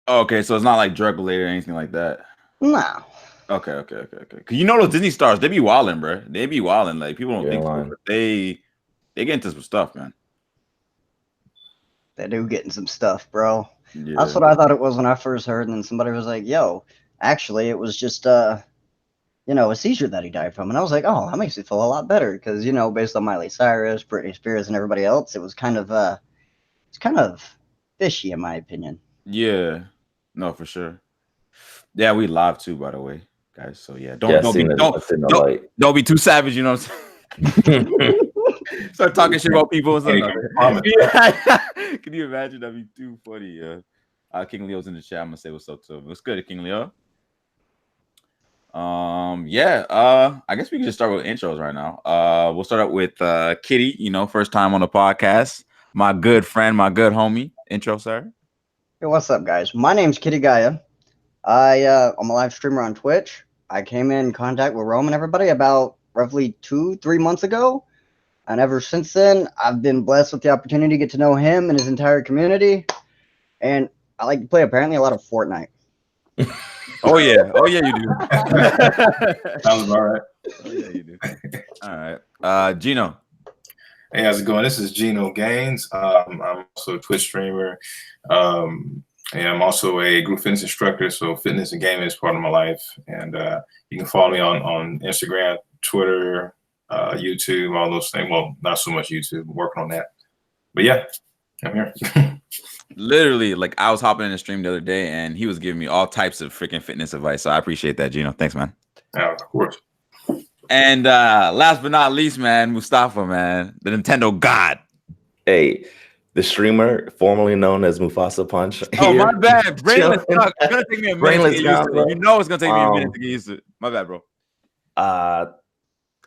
Oh, okay, so it's not like drug related or anything like that. No. Okay. Cause you know those Disney stars, they be wilding, bro. They be wilding. Like people don't You're think so, lying. but they get into some stuff, man. They do getting some stuff, bro. That's Yeah. what I thought it was when I first heard, and then somebody was like, "Yo, actually, it was just a seizure that he died from." And I was like, "Oh, that makes me feel a lot better," because based on Miley Cyrus, Britney Spears, and everybody else, it was kind of fishy in my opinion. Yeah. No, for sure. Yeah, we live too, by the way, guys. So yeah, Yeah, don't be seen don't it in the don't light. don't be too savage, you know what I'm saying? Start talking shit about people. Hey, Yeah. Can you imagine? That'd be too funny. Yeah. King Leo's in the chat. I'm gonna say what's up to him. What's good, King Leo? Yeah. I guess we can just start with intros right now. We'll start out with Kitty. First time on the podcast. My good friend, my good homie. Intro, sir. Hey, what's up, guys? My name's Kitty Gaia. I'm a live streamer on Twitch. I came in contact with Rome and everybody about roughly 2-3 months ago, and ever since then, I've been blessed with the opportunity to get to know him and his entire community. And I like to play apparently a lot of Fortnite. Oh yeah, you do. Sounds about right. Oh yeah, you do. All right, Gino. Hey, how's it going? This is Gino Gaines. I'm also a Twitch streamer. And I'm also a group fitness instructor. So fitness and gaming is part of my life. And you can follow me on Instagram, Twitter, YouTube, all those things. Well, not so much YouTube. I'm working on that. But yeah, I'm here. Literally, like I was hopping in the stream the other day, and he was giving me all types of freaking fitness advice. So I appreciate that, Gino. Thanks, man. Of course. And last but not least, man, Mustafa, man, the Nintendo God. Hey, the streamer formerly known as Mufasa Punch. Oh, here. my bad. Brainless. It's gonna take me a minute to get used to it. You know it's gonna take me a minute to get used to it. My bad, bro.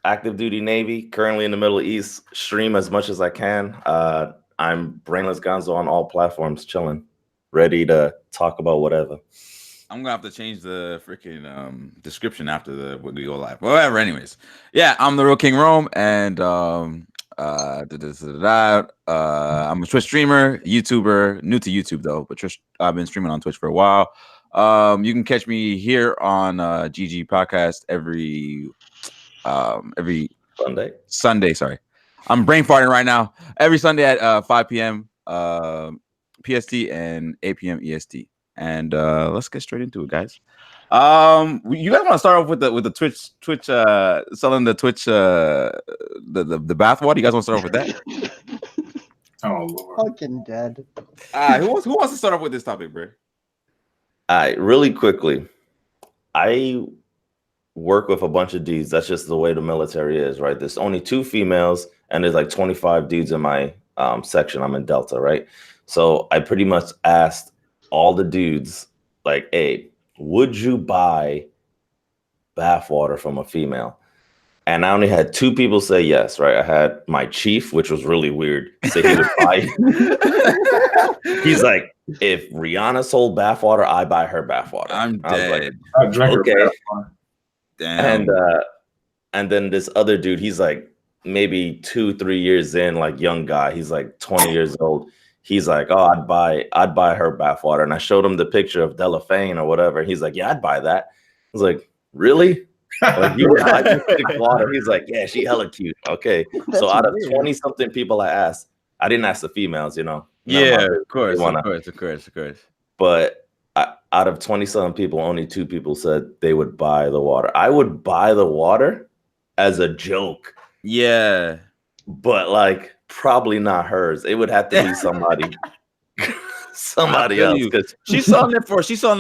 Active duty Navy, currently in the Middle East. Stream as much as I can. I'm Brainless Gonzo on all platforms, chilling, ready to talk about whatever. I'm gonna have to change the freaking description after we go live. Whatever. Anyways, yeah, I'm the real King Rome, and I'm a Twitch streamer, YouTuber, new to YouTube though, but I've been streaming on Twitch for a while. You can catch me here on GG Podcast every Sunday. Sorry, I'm brain farting right now. Every Sunday at 5 p.m. PST and 8 p.m. EST. And let's get straight into it, guys. You guys want to start off with the Twitch selling the Twitch the bath water? You guys want to start off with that? Oh Lord. Fucking dead. Who wants to start off with this topic, bro? All right, really quickly. I work with a bunch of dudes. That's just the way the military is, right? There's only 2 females, and there's like 25 dudes in my section. I'm in Delta, right? So I pretty much asked all the dudes, like, hey, would you buy bathwater from a female? And I only had 2 people say yes, right? I had my chief, which was really weird, say he would buy. He's like, if Rihanna sold bathwater, I buy her bathwater. I'm dead. I drank her bathwater. Damn. And then this other dude, he's like maybe 2-3 years in, like young guy. He's like 20 years old. He's like, oh, I'd buy her bathwater. And I showed him the picture of Delafane or whatever. He's like, yeah, I'd buy that. I was like, really? Like, you would buy water? He's like, yeah, she hella cute. Okay. So out of 20-something people I asked, I didn't ask the females, Yeah, of course. But out of 20-something people, only 2 people said they would buy the water. I would buy the water as a joke. Yeah. But like, probably not hers. It would have to be somebody else. Because she's selling it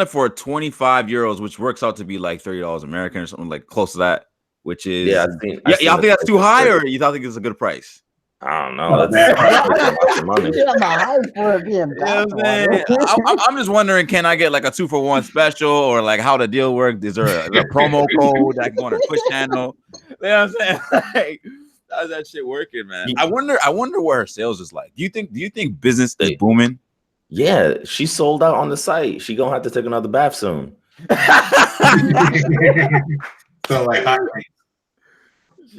for 25 euros, which works out to be like $30 American or something like close to that. Which is y'all think that's too high, or you don't think it's a good price? I don't know. That's money. I'm just wondering, can I get like a 2-for-1 special, or like how the deal works? Is there a promo code that I can go on a Twitch channel? You know what I'm saying? Like, how's that shit working, man? I wonder what her sales is like. Do you think business is booming? Yeah, she sold out on the site. She gonna have to take another bath soon. So like,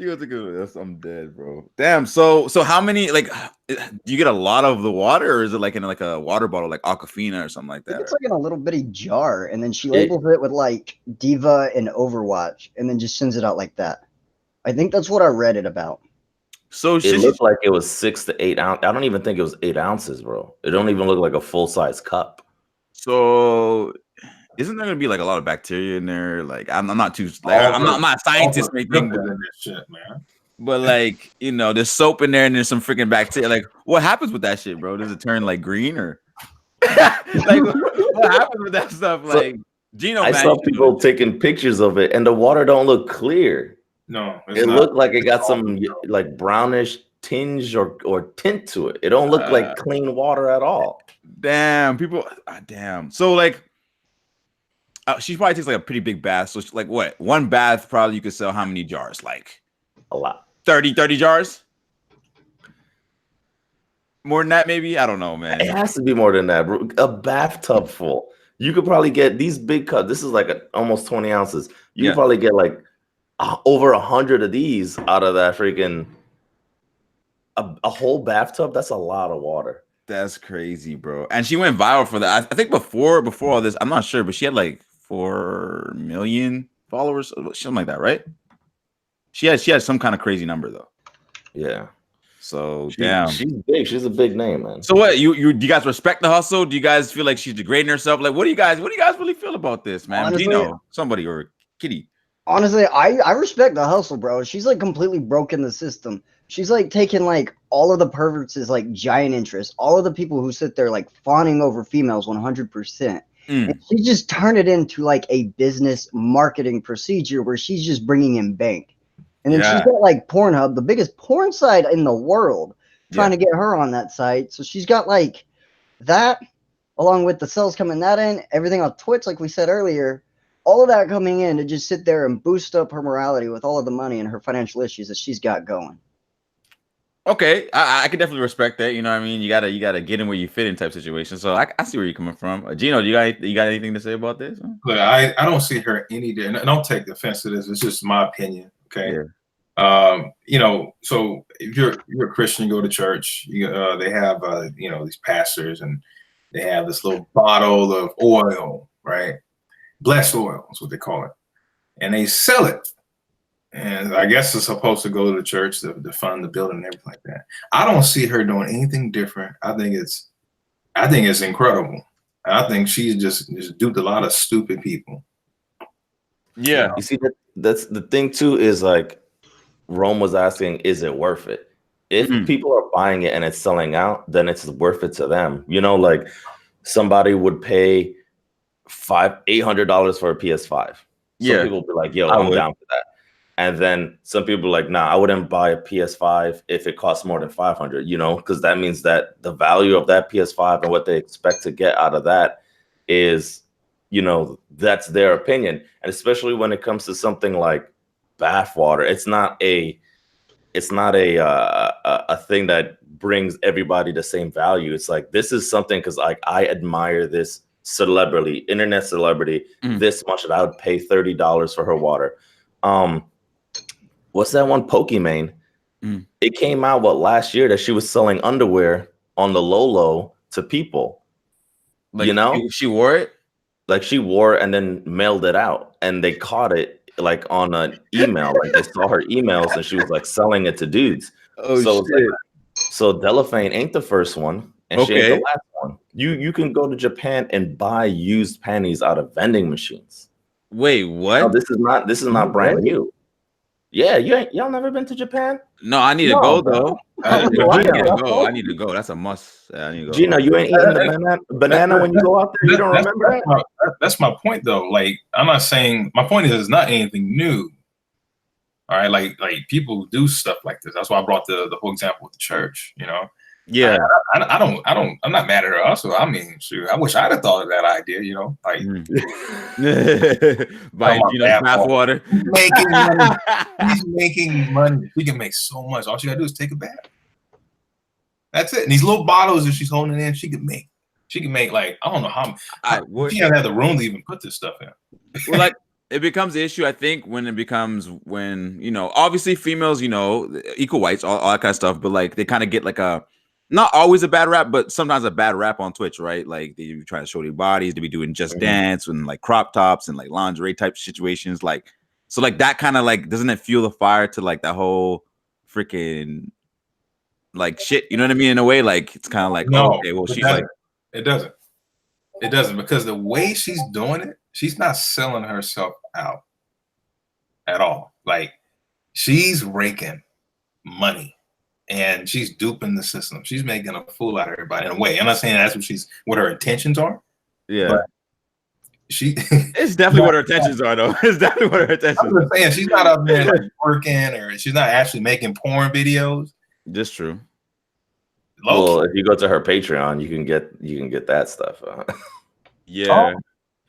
She was a good one. I'm dead, bro. Damn. So how many? Like, do you get a lot of the water, or is it like in like a water bottle, like Aquafina or something like I think that? it's like in a little bitty jar, and then she labels it with like Diva and Overwatch, and then just sends it out like that. I think that's what I read it about. So It looked like it was 6 to 8 ounces. I don't even think it was 8 ounces, bro. It don't even look like a full size cup. So isn't there gonna be like a lot of bacteria in there? Like I'm not too like I'm not a scientist or anything, but, shit, man. but like there's soap in there and there's some freaking bacteria. Like what happens with that shit, bro? Does it turn like green or like what happens with that stuff? Like Gino, I man, saw people taking pictures of it, and the water don't look clear. No, it looked like it got some like brownish tinge or tint to it. It don't look like clean water at all. Damn, people, damn. So like, she probably takes like a pretty big bath. So like, what? One bath probably you could sell how many jars? Like a lot. 30 jars. More than that, maybe. I don't know, man. It has to be more than that, bro. A bathtub full. You could probably get these big cups. This is like almost 20 ounces. You could probably get like over 100 of these out of that freaking a whole bathtub. That's a lot of water. That's crazy, bro. And she went viral for that. I think before all this, I'm not sure, but she had like 4 million followers, something like that, right? She had some kind of crazy number though. Yeah. So damn, she's big. She's a big name, man. So what? Do you guys respect the hustle? Do you guys feel like she's degrading herself? Like, what do you guys really feel about this, man? Honestly, Gino, somebody or Kitty. Honestly, I respect the hustle, bro. She's like completely broken the system. She's like taking like all of the perverts as like giant interest, all of the people who sit there like fawning over females 100%. And she just turned it into like a business marketing procedure where she's just bringing in bank. And then she's got like Pornhub, the biggest porn site in the world, trying to get her on that site. So she's got like that, along with the sales coming that in, everything on Twitch, like we said earlier, all of that coming in to just sit there and boost up her morality with all of the money and her financial issues that she's got going. Okay, I can definitely respect that. You know what I mean? You gotta get in where you fit in type situation. So I see where you're coming from. Gino, you got anything to say about this? Look, I don't see her any day. And don't take offense to this. It's just my opinion. Okay. Yeah. So if you're a Christian, you go to church, they have these pastors, and they have this little bottle of oil, right? Blessed oil is what they call it. And they sell it. And I guess it's supposed to go to the church to fund the building and everything like that. I don't see her doing anything different. I think it's incredible. I think she's just duped a lot of stupid people. Yeah. You see, that's the thing too, is like Rome was asking, is it worth it? If people are buying it and it's selling out, then it's worth it to them. Like somebody would pay $800 for a PS5. Some people be like, yo, I'm down for that. And then some people are like, nah, I wouldn't buy a PS5 if it costs more than $500, because that means that the value of that PS5 and what they expect to get out of that is, that's their opinion. And especially when it comes to something like bath water, it's not a thing that brings everybody the same value. It's like, this is something because like I admire this internet celebrity this much that I would pay $30 for her water. What's that one? Pokimane. It came out last year that she was selling underwear on the low to people. Like, she wore it? Like she wore it and then mailed it out, and they caught it like on an email. Like they saw her emails and she was like selling it to dudes. So Delafane ain't the first one, and she ain't the last one. You can go to Japan and buy used panties out of vending machines. Wait, what? No, this is not brand new. Yeah, y'all never been to Japan? No, I need to go though. I need to go. That's a must. I need to go. Gino, you ain't eating the banana when you go out there. You don't remember that? That's my point, though. Like, I'm not saying, my point is it's not anything new. All right, like people do stuff like this. That's why I brought the whole example with the church. Yeah, I'm not mad at her. Also, I mean, shoot, I wish I'd have thought of that idea. Like buying bath water. He's making money. He can make so much. All she gotta do is take a bath. That's it. And these little bottles that she's holding in, she can make like, I don't know how she doesn't have the room to even put this stuff in. Well, it becomes the issue, I think, when obviously females, equal whites, all that kind of stuff, but like they kind of get like not always a bad rap, but sometimes a bad rap on Twitch, right? Like they be trying to show their bodies, they be doing just dance and like crop tops and like lingerie type situations, like so like that kind of like doesn't it fuel the fire to like that whole freaking like shit, you know what I mean? In a way, like it's kind of like, no, okay, well, she's doesn't. like, it doesn't because the way she's doing it, she's not selling herself out at all. Like she's raking money and she's duping the system. She's making a fool out of everybody in a way. I'm not saying that's what her intentions are. yeah. But it's definitely what her intentions are, though. It's definitely what her intentions. I'm just saying she's not up there like working, or she's not actually making porn videos. That's true. Well, if you go to her Patreon, you can get that stuff. Yeah,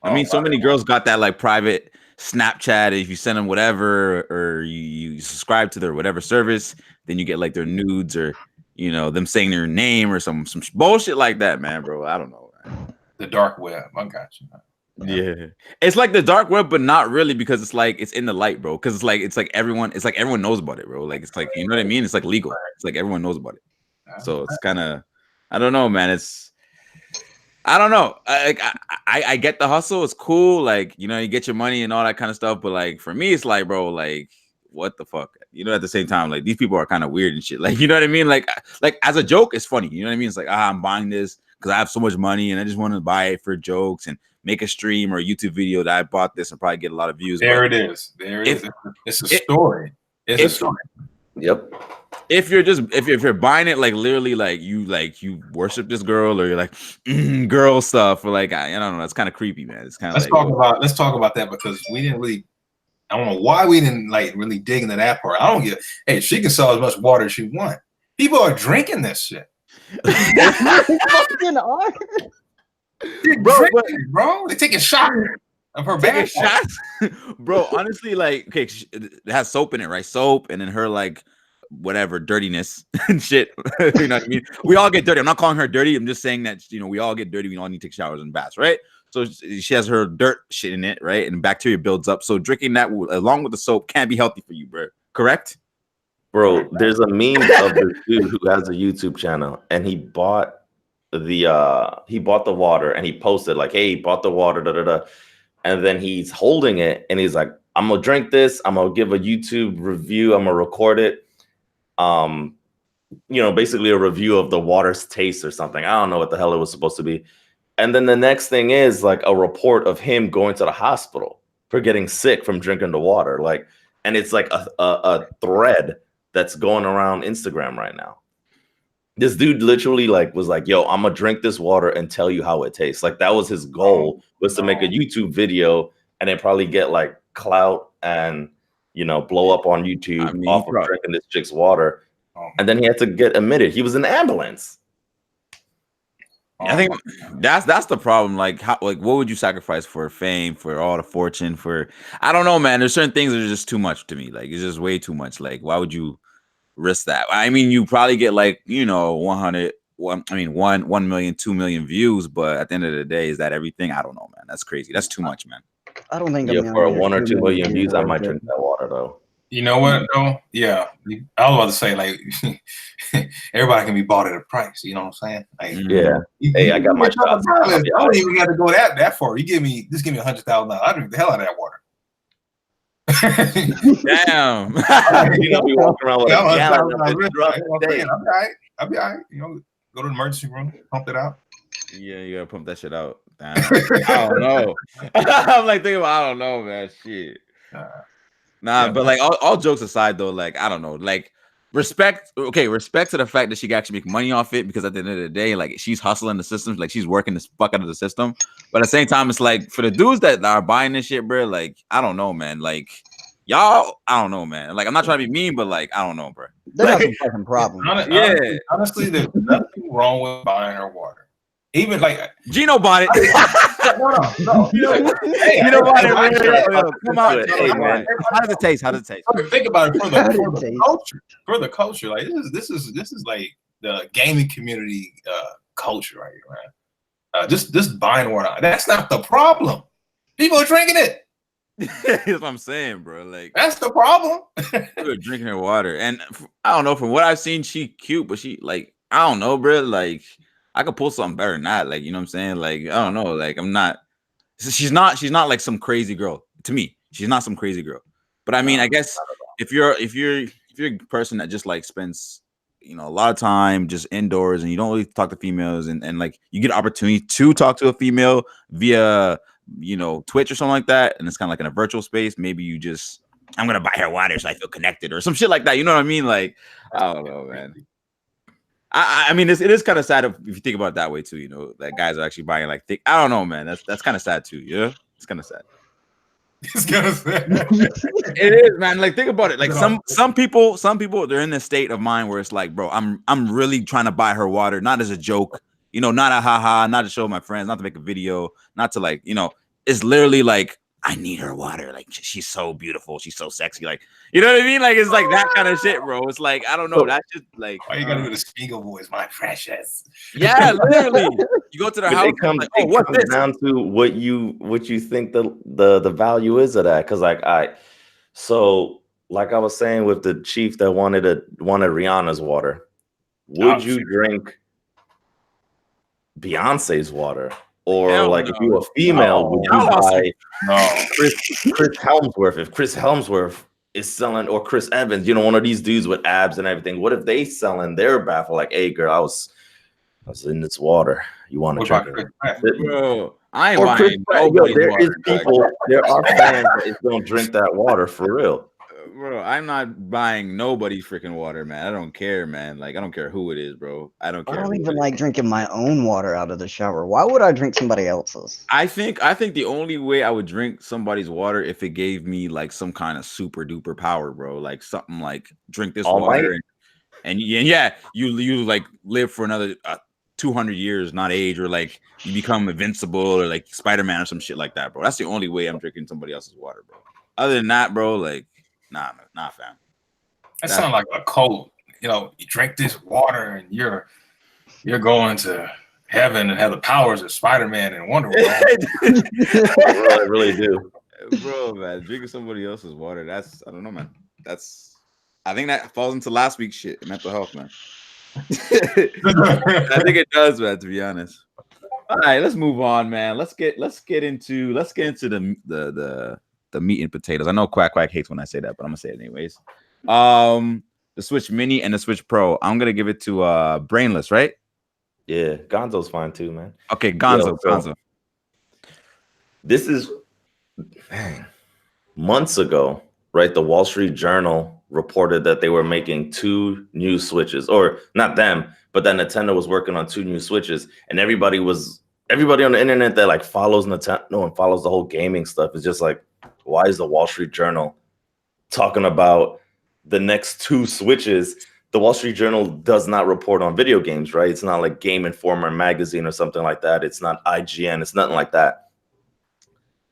I mean, so many girls got that like private Snapchat. If you send them whatever, or you subscribe to their whatever service, then you get like their nudes or them saying their name or some bullshit like that, man, bro. I don't know. Man. The dark web. I got you. Yeah, it's like the dark web, but not really because it's like it's in the light, bro. Because it's like everyone knows about it, bro. Like it's like you know what I mean. It's like legal. It's like everyone knows about it. So it's kind of I don't know, man. I don't know. I get the hustle. It's cool. Like you get your money and all that kind of stuff. But like for me, it's like, bro, like what the fuck? At the same time, like these people are kind of weird and shit. Like you know what I mean? Like as a joke, it's funny. You know what I mean? It's like I'm buying this because I have so much money and I just want to buy it for jokes and make a stream or a YouTube video that I bought this and probably get a lot of views. There it is. It's a story. It's a story. Yep. If you're buying it like literally like you worship this girl or you're like girl stuff or like I don't know, that's kind of creepy, man. It's kind of let's talk about that because we didn't really. I don't know why we didn't like really dig into that part. I don't get. Hey, she can sell as much water as she want. People are drinking this shit. Fucking are. Bro, they taking shots of her bag shots, bro. Honestly, like, okay, it has soap in it, right? Soap, and then her like whatever dirtiness and shit. You know what I mean? We all get dirty. I'm not calling her dirty. I'm just saying that we all get dirty. We all need to take showers and baths, right? So she has her dirt shit in it, right? And bacteria builds up. So drinking that along with the soap can't be healthy for you, bro. Correct? Bro, there's a meme of this dude who has a YouTube channel, and he bought the water, and he posted like, "Hey, bought the water, da da da," and then he's holding it, and he's like, "I'm gonna drink this. I'm gonna give a YouTube review. I'm gonna record it. Basically a review of the water's taste or something. I don't know what the hell it was supposed to be." And then the next thing is like a report of him going to the hospital for getting sick from drinking the water, like, and it's like a thread that's going around Instagram right now. This dude literally like was like, "Yo, I'm gonna drink this water and tell you how it tastes." Like that was his goal, was to make a YouTube video and then probably get like clout and blow up on YouTube off of drinking this chick's water. And then he had to get admitted. He was in the ambulance. I think that's the problem. Like, what would you sacrifice for fame, for all the fortune, for I don't know, man. There's certain things that are just too much to me. Like, it's just way too much. Like, why would you risk that? I mean, you probably get like 1 million, 2 million views, but at the end of the day, is that everything? I don't know, man. That's crazy. That's too much, man. I don't think for 1 or 2 million views, I might drink that water though. You know what though? Yeah, I was about to say like everybody can be bought at a price. You know what I'm saying? Like, yeah. Hey, I got my shots. I don't even got to go that far. Just give me $100,000. I drink the hell out of that water. Damn. We walking around with a gallon of it throughout the day. I'll be all right. Go to the emergency room, pump it out. Yeah, you gotta pump that shit out. Damn. I don't know. I'm like thinking about, I don't know, man. Shit. But like all jokes aside though, like I don't know, like respect to the fact that she can actually make money off it, because at the end of the day, like she's hustling the system, like she's working the fuck out of the system. But at the same time, it's like for the dudes that are buying this shit, bro, like I don't know, man. Like y'all, I don't know, man. Like I'm not trying to be mean, but like I don't know, bro. They have some fucking problems. Honestly, there's nothing wrong with buying her water. Even like Gino bought it. No. Gino bought it. Come on, hey, man. How does it taste? Think about it for the culture. Like this is like the gaming community culture right here, man. Just buying water. That's not the problem. People are drinking it. That's what I'm saying, bro. Like That's the problem. we were drinking her water, and I don't know. From what I've seen, she cute, but she like I don't know, bro. Like I could pull something better than that. Like you know what I'm saying? Like I don't know. Like I'm not. She's not like some crazy girl to me. She's not some crazy girl. But I mean, I guess if you're a person that just like spends a lot of time just indoors and you don't really talk to females and like you get an opportunity to talk to a female via Twitch or something like that, and it's kind of like in a virtual space, maybe you just I'm gonna buy her water so I feel connected or some shit like that. You know what I mean? Like I don't know, man. I mean, it is kind of sad if you think about it that way too. That guys are actually buying like thick. I don't know, man. That's kind of sad too. Yeah, it's kind of sad. It's kind of sad. It is, man. Like think about it. Like some people, they're in this state of mind where it's like, bro, I'm really trying to buy her water, not as a joke, not a haha, not to show my friends, not to make a video, not to like, it's literally like I need her water. Like she's so beautiful, she's so sexy. Like you know what I mean? Like it's like that kind of shit, bro. It's like I don't know. That's just like why you gotta do the Spiegel voice, my precious. Yeah, literally. You go to the house. It comes, like, oh, what's this? down to what you think the value is of that. Because like I was saying with the chief that wanted Rihanna's water, would you drink Beyonce's water? Or Hell like no. if you were a female, would you buy Chris Helmsworth? If Chris Helmsworth is selling, or Chris Evans, one of these dudes with abs and everything, what if they selling their bath for like, hey girl, I was in this water. You want to drink it? Bro, I ain't buying nobody's water. There are fans that is gonna drink that water for real. Bro, I'm not buying nobody's freaking water, man. I don't care, man. Like, I don't care who it is, bro. I don't care. I don't even like drinking my own water out of the shower. Why would I drink somebody else's? I think the only way I would drink somebody's water if it gave me like some kind of super duper power, bro. Like something like drink this water and yeah, you like live for another 200 years, not age, or like you become invincible or like Spider-Man or some shit like that, bro. That's the only way I'm drinking somebody else's water, bro. Other than that, bro, like nah, fam. That sounds like a cult. You drink this water and you're going to heaven and have the powers of Spider-Man and Wonder Woman. I really do. Bro, man, drinking somebody else's water, I don't know, man. I think that falls into last week's shit, mental health, man. I think it does, man, to be honest. All right, let's move on, man. Let's get into the meat and potatoes. I know Quack hates when I say that, but I'm gonna say it anyways. The Switch Mini and the Switch Pro. I'm gonna give it to Brainless, right? Yeah, Gonzo's fine too, man. Okay, Gonzo. This is months ago, right? The Wall Street Journal reported that they were making 2 new Switches, or not them, but that Nintendo was working on 2 new Switches, and everybody on the internet that like follows Nintendo and follows the whole gaming stuff is just like, why is the Wall Street Journal talking about the next 2 Switches? The Wall Street Journal does not report on video games, right? It's not like Game Informer magazine or something like that. It's not IGN. It's nothing like that.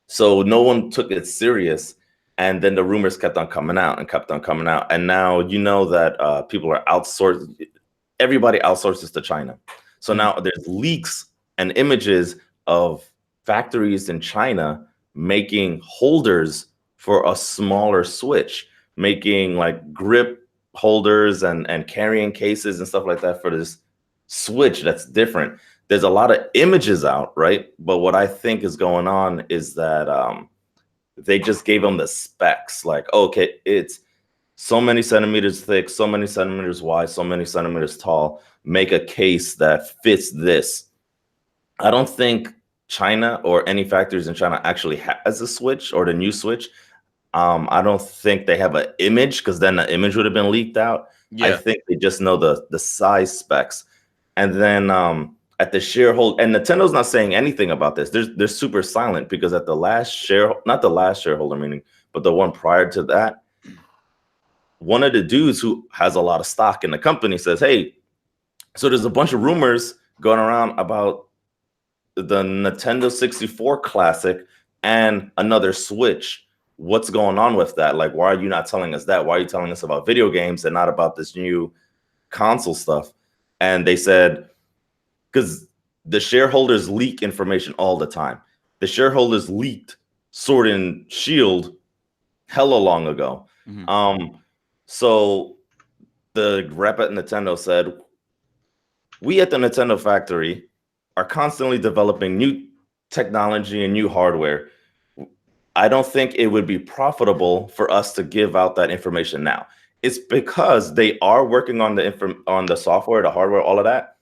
So no one took it serious. And then the rumors kept on coming out. And now that people are outsourced. Everybody outsources to China. So now there's leaks and images of factories in China making holders for a smaller Switch, making like grip holders and carrying cases and stuff like that for this Switch that's different. There's a lot of images out, right? But what I think is going on is that they just gave them the specs. Like, okay, it's so many centimeters thick, so many centimeters wide, so many centimeters tall. Make a case that fits this. I don't think China or any factories in China actually has a Switch or the new Switch. I don't think they have an image, because then the image would have been leaked out. Yeah. I think they just know the size specs. And then at the shareholder, and Nintendo's not saying anything about this. They're super silent, because at the last not the last shareholder meeting, but the one prior to that, one of the dudes who has a lot of stock in the company says, hey, so there's a bunch of rumors going around about the Nintendo 64 Classic and another Switch. What's going on with that? Like, why are you not telling us that? Why are you telling us about video games and not about this new console stuff? And they said, because the shareholders leak information all the time. The shareholders leaked Sword and Shield hella long ago. So the rep at Nintendo said, we at the Nintendo factory are constantly developing new technology and new hardware. I don't think it would be profitable for us to give out that information now. It's because they are working on the software, the hardware, all of that,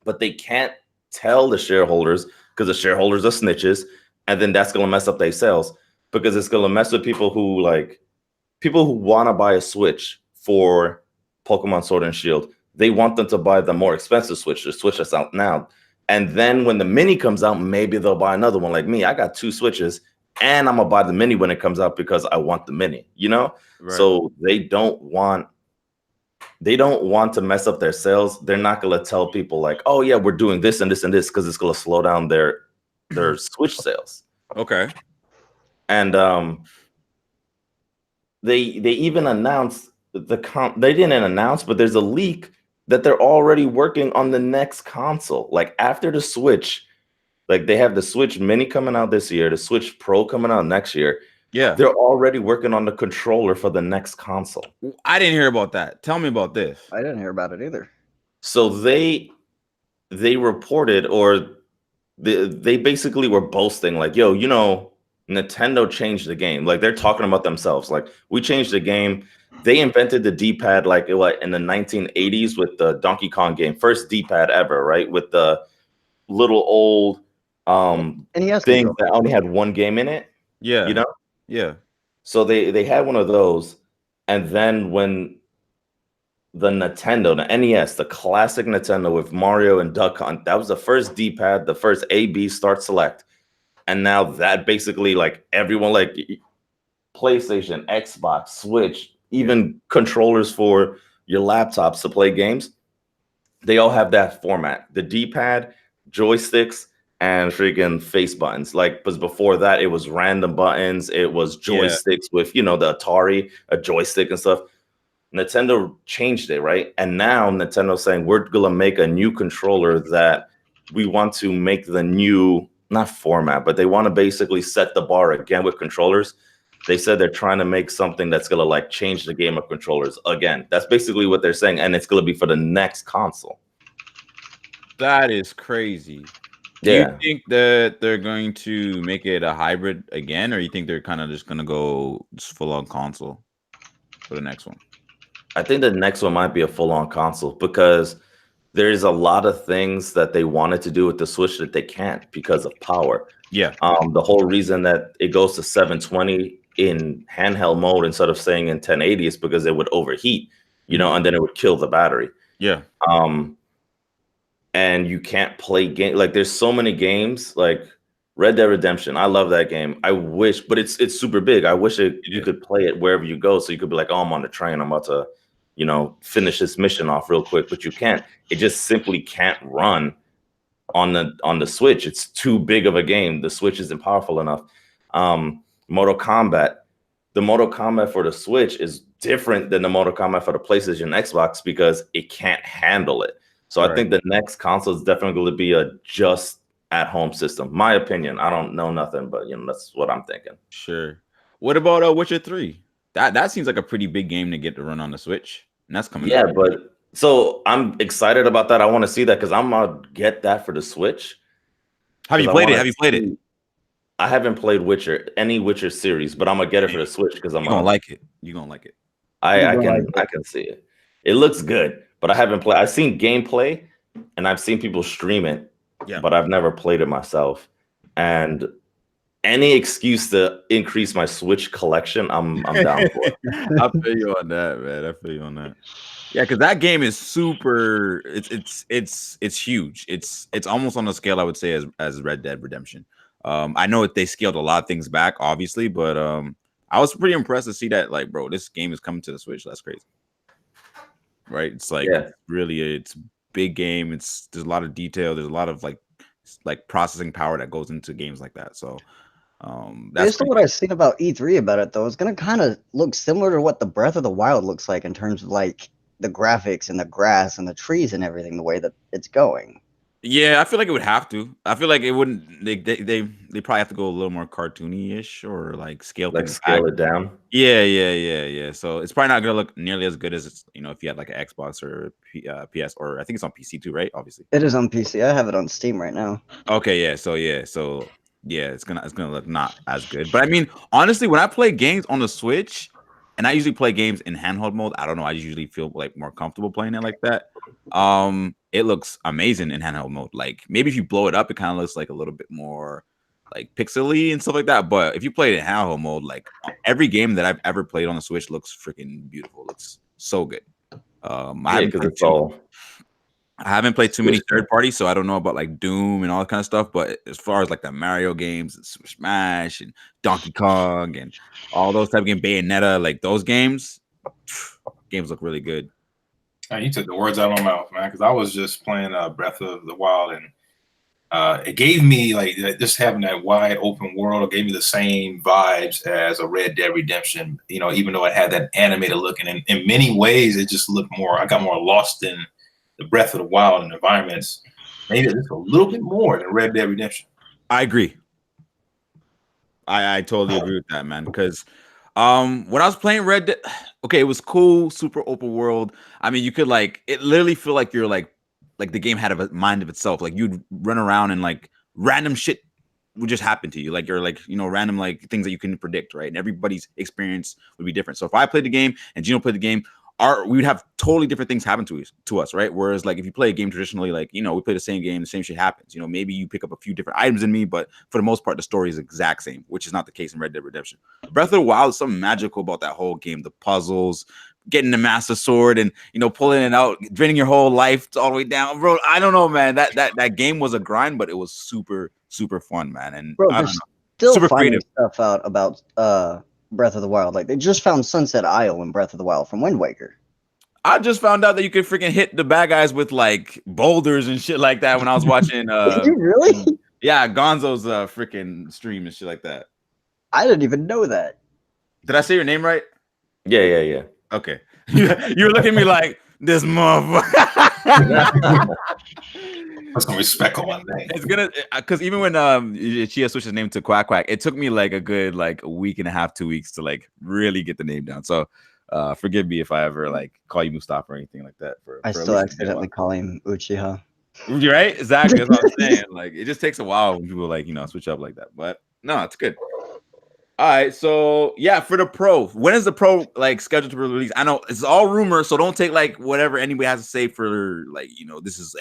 but they can't tell the shareholders because the shareholders are snitches, and then that's gonna mess up their sales because it's gonna mess with people who want to buy a Switch for Pokemon Sword and Shield. They want them to buy the more expensive Switch, the Switch that's out now. And then when the mini comes out, maybe they'll buy another one. Like me, I got 2 Switches, and I'm gonna buy the mini when it comes out because I want the mini, you know? Right. So they don't want to mess up their sales. They're not gonna tell people like, oh yeah, we're doing this and this and this, because it's gonna slow down their Switch sales. Okay. And they even announced they didn't announce, but there's a leak that they're already working on the next console. Like after the Switch, like they have the Switch Mini coming out this year, the Switch Pro coming out next year. Yeah. They're already working on the controller for the next console. I didn't hear about that. Tell me about this. I didn't hear about it either. So they reported, or they basically were boasting like, yo, you know, Nintendo changed the game. Like they're talking about themselves. Like, we changed the game. They invented the D-pad like in the 1980s with the Donkey Kong game. First D-pad ever, right? With the little old thing that only had one game in it. Yeah. You know? Yeah. So they had one of those. And then when the Nintendo, the NES, the classic Nintendo with Mario and Duck Hunt, that was the first D-pad, the first A, B, start, select. And now that basically like everyone, like PlayStation, Xbox, Switch, even controllers for your laptops to play games, they all have that format. The D-pad, joysticks, and freaking face buttons. Like, because before that, it was random buttons. It was joysticks with, you know, the Atari, a joystick and stuff. Nintendo changed it, right? And now Nintendo's saying, we're going to make a new controller that we want to make the new, not format, but they want to basically set the bar again with controllers. They said they're trying to make something that's going to like change the game of controllers again. That's basically what they're saying. And it's going to be for the next console. That is crazy. Do you think that they're going to make it a hybrid again, or you think they're kind of just going to go full on console for the next one? I think the next one might be a full-on console because there's a lot of things that they wanted to do with the Switch that they can't because of power. Yeah. The whole reason that it goes to 720 in handheld mode instead of staying in 1080 is because it would overheat, you know, and then it would kill the battery. Yeah. And you can't play game. Like there's so many games like Red Dead Redemption. I love that game. I wish, but it's super big. I wish you could play it wherever you go. So you could be like, oh, I'm on the train. I'm about to, you know, finish this mission off real quick, but you can't. It just simply can't run on the Switch. It's too big of a game. The Switch isn't powerful enough. Mortal Kombat. The Mortal Kombat for the Switch is different than the Mortal Kombat for the PlayStation and Xbox because it can't handle it. So I think the next console is definitely going to be a just at-home system. My opinion. I don't know nothing, but you know that's what I'm thinking. Sure. What about Witcher 3? That seems like a pretty big game to get to run on the Switch, and that's coming. Yeah, but so I'm excited about that. I want to see that because I'm gonna get that for the Switch. Have you played it? Have you played it? I haven't played any Witcher series, but I'm gonna get it for the Switch because I'm gonna like it. You're gonna like it. I can see it. It looks good, but I haven't played. I've seen gameplay and I've seen people stream it, but I've never played it myself. And any excuse to increase my Switch collection, I'm down for it. I feel you on that, man. I feel you on that. Yeah, because that game is super. It's huge. It's almost on the scale I would say as Red Dead Redemption. I know they scaled a lot of things back, obviously, but I was pretty impressed to see that. Like, bro, this game is coming to the Switch. That's crazy, right? It's like really, it's big game. There's a lot of detail. There's a lot of like processing power that goes into games like that. So. That's what I've seen about E3 about it, though. It's gonna kind of look similar to what the Breath of the Wild looks like in terms of like the graphics and the grass and the trees and everything. The way that it's going. Yeah, I feel like it would have to. I feel like it wouldn't. They probably have to go a little more cartoony-ish or like scale Like things back. scale it down. Yeah. So it's probably not gonna look nearly as good as it's, if you had like an Xbox or PS, or I think it's on PC too, right? Obviously. It is on PC. I have it on Steam right now. Okay, so yeah, it's gonna look not as good. But I mean, honestly, when I play games on the Switch, and I usually play games in handheld mode, I don't know, I usually feel like more comfortable playing it like that. It looks amazing in handheld mode. Like maybe if you blow it up, it kind of looks like a little bit more like pixely and stuff like that. But if you play it in handheld mode, like every game that I've ever played on the Switch looks freaking beautiful. Looks so good. Yeah, because it's all I haven't played too many Switch. third parties, so I don't know about like Doom and all that kind of stuff. But as far as like the Mario games, and Smash and Donkey Kong and all those type of games, Bayonetta, like those games look really good. You took the words out of my mouth, man, because I was just playing Breath of the Wild, and it gave me like just having that wide open world. It gave me the same vibes as a Red Dead Redemption. Even though it had that animated look, and in many ways, it just looked more. I got more lost in the Breath of the Wild and environments, maybe just a little bit more than Red Dead Redemption. I agree. I totally agree with that, man. Because when I was playing Red Dead, okay, it was cool, super open world. I mean, you could like it literally feel like you're like the game had a mind of itself. Like you'd run around and like random shit would just happen to you. Like you're like, random like things that you couldn't predict, right? And everybody's experience would be different. So if I played the game and Gino played the game, we would have totally different things happen to us, right? Whereas like if you play a game traditionally, like we play the same game, the same shit happens. Maybe you pick up a few different items than me, but for the most part, the story is the exact same, which is not the case in Red Dead Redemption. Breath of the Wild is something magical about that whole game. The puzzles, getting the Master Sword, and pulling it out, draining your whole life all the way down, bro. I don't know, man. That game was a grind, but it was super super fun, man. And Bro, I they're don't know, still super finding creative. stuff out about Breath of the Wild. Like they just found Sunset Isle in Breath of the Wild from Wind Waker. I just found out that you could freaking hit the bad guys with like boulders and shit like that when I was watching. Did you really? Yeah, Gonzo's freaking stream and shit like that. I didn't even know that. Did I say your name right? Yeah. Okay. You were looking at me like this motherfucker. Put some respect on my name. It's gonna, because even when Chia switched his name to Quack Quack, it took me like a good like a week and a half, 2 weeks to like really get the name down. So forgive me if I ever like call you Mustafa or anything like that. I still accidentally call him Uchiha. You're right, exactly. That's what I'm saying. Like it just takes a while when people like switch up like that. But no, it's good. All right, so yeah, for the Pro, when is the Pro like scheduled to release? I know it's all rumors, so don't take like whatever anybody has to say for like this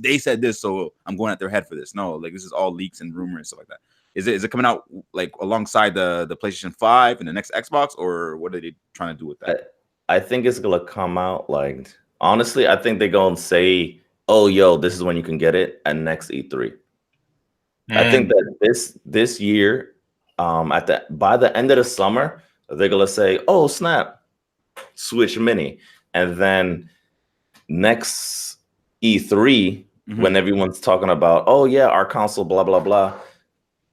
they said this, so I'm going at their head for this. No, like this is all leaks and rumors and stuff like that. Is it coming out like alongside the PlayStation 5 and the next Xbox, or what are they trying to do with that? I think it's gonna come out like honestly, I think they're gonna say, "Oh, yo, this is when you can get it," at next E3. I think that this year, by the end of the summer, they're gonna say, "Oh, snap, Switch Mini," and then next E3, when everyone's talking about, "Oh yeah, our console, blah blah blah,"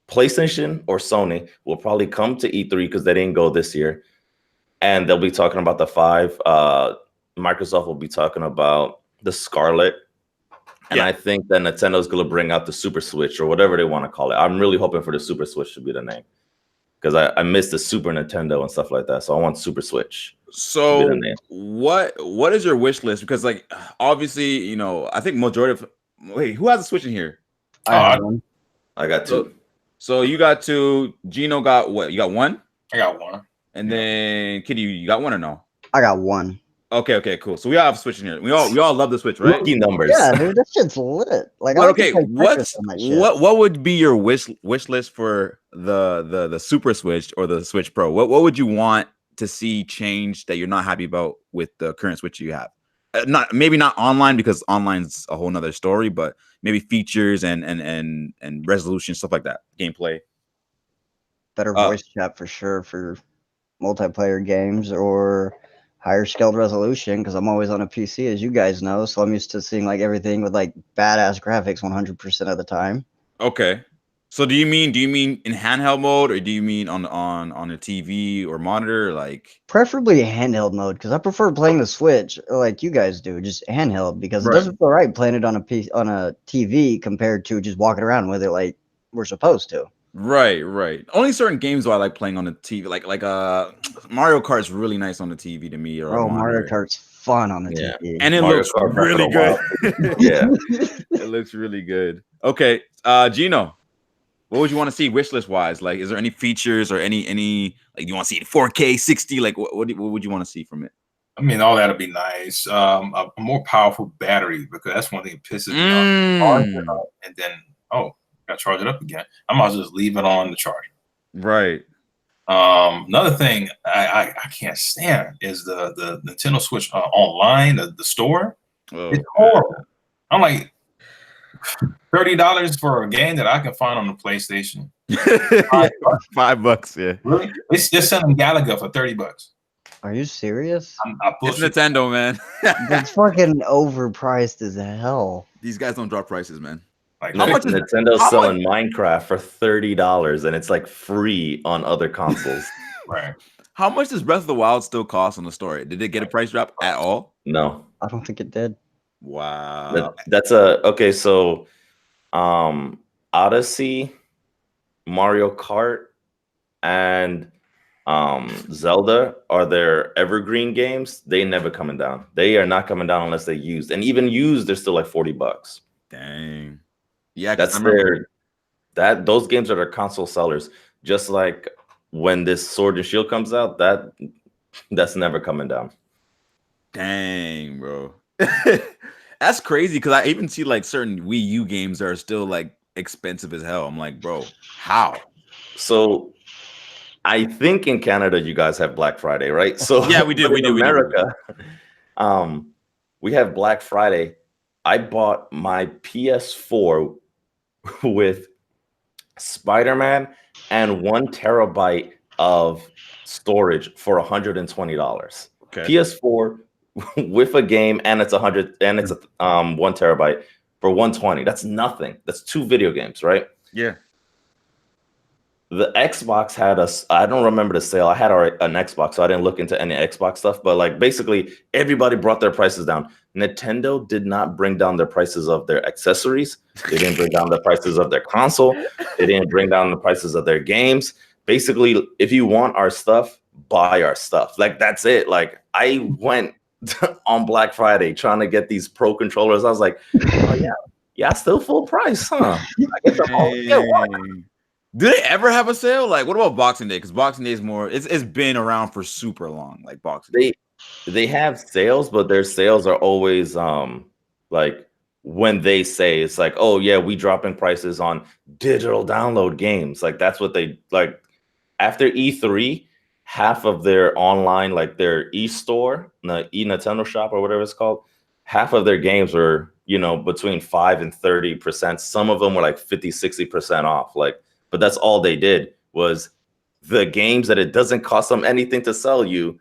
PlayStation or Sony will probably come to E3 because they didn't go this year, and they'll be talking about the 5. Microsoft will be talking about the Scarlet. And I think that Nintendo's going to bring out the Super Switch or whatever they want to call it. I'm really hoping for the Super Switch to be the name because I miss the Super Nintendo and stuff like that. So I want Super Switch. So what is your wish list? Because like obviously, I think majority of who has a Switch in here? I got 2. So you got 2. Gino got what? You got 1? I got 1. And then Kitty, you got 1 or no? I got 1. Okay, cool. So we all have Switch in here. We all love the Switch, right? Rookie numbers. Yeah, dude, that shit's lit. Like, but okay, what would be your wish list for the Super Switch or the Switch Pro? What would you want to see change that you're not happy about with the current Switch you have? Maybe not online, because online's a whole nother story, but maybe features and resolution, stuff like that, gameplay. Better voice chat for sure for multiplayer games, or higher scaled resolution, because I'm always on a PC, as you guys know, so I'm used to seeing like everything with like badass graphics 100% of the time. Okay, So do you mean in handheld mode, or do you mean on a TV or monitor? Like Preferably handheld mode, because I prefer playing the Switch like you guys do, just handheld, because it Right. doesn't feel right playing it on a TV compared to just walking around with it like we're supposed to. right. Only certain games do I like playing on the TV. Like Mario Kart's really nice on the TV to me, or a Oh, Mario monitor. Kart's fun on the Yeah. TV. And it Mario looks Kart Breath of really the good. Wild. Yeah. It looks really good. Okay, Gino, what would you want to see wishlist wise? Like, is there any features or any like you want to see it 4K 60? Like, what would you want to see from it? I mean, all that'll be nice. A more powerful battery, because that's one thing that pisses me off. Charge it up, and then gotta charge it up again. I might as well just leave it on the charger. Right. Another thing I can't stand is the Nintendo Switch online, the store. Oh, It's horrible. I'm like, $30 for a game that I can find on the PlayStation. $5. Yeah. Really? It's just selling Galaga for $30. Are you serious? It's Nintendo, man. That's fucking overpriced as hell. These guys don't drop prices, man. Like, How much is Nintendo's selling Minecraft for $30, and it's like free on other consoles. right? How much does Breath of the Wild still cost on the store? Did it get a price drop at all? No, I don't think it did. Wow. that's okay. So, Odyssey, Mario Kart, and Zelda are their evergreen games. They never coming down. They are not coming down unless they used, and even used, they're still like $40. Dang. Yeah, That's those games are their console sellers. Just like when this Sword and Shield comes out, that's never coming down. Dang, bro. That's crazy, because I even see like certain Wii U games that are still like expensive as hell. I'm like, bro, how? So I think in Canada you guys have Black Friday, right? So Yeah, we do. In America, we have Black Friday. I bought my PS4 with Spider-Man and 1 terabyte of storage for $120. Okay. PS4 with a game, and it's 100, and it's 1 terabyte for $120. That's nothing. That's 2 video games, right? Yeah. The Xbox had I don't remember the sale. I had an Xbox, so I didn't look into any Xbox stuff. But like basically, everybody brought their prices down. Nintendo did not bring down their prices of their accessories. They didn't bring down the prices of their console. They didn't bring down the prices of their games. Basically, if you want our stuff, buy our stuff. Like that's it. Like I went on Black Friday trying to get these Pro controllers. I was like, oh yeah, still full price, huh? I get them all. Yeah, why? Do they ever have a sale? Like, what about Boxing Day? Because Boxing Day is more. It's been around for super long. Like Boxing Day. They have sales, but their sales are always like when they say it's like, oh yeah, we dropping prices on digital download games. Like that's what they like. After E3, half of their online, like their e-store, the e-Nintendo shop or whatever it's called, half of their games were, between 5 and 30%. Some of them were like 50, 60% off. Like, but that's all they did was the games that it doesn't cost them anything to sell you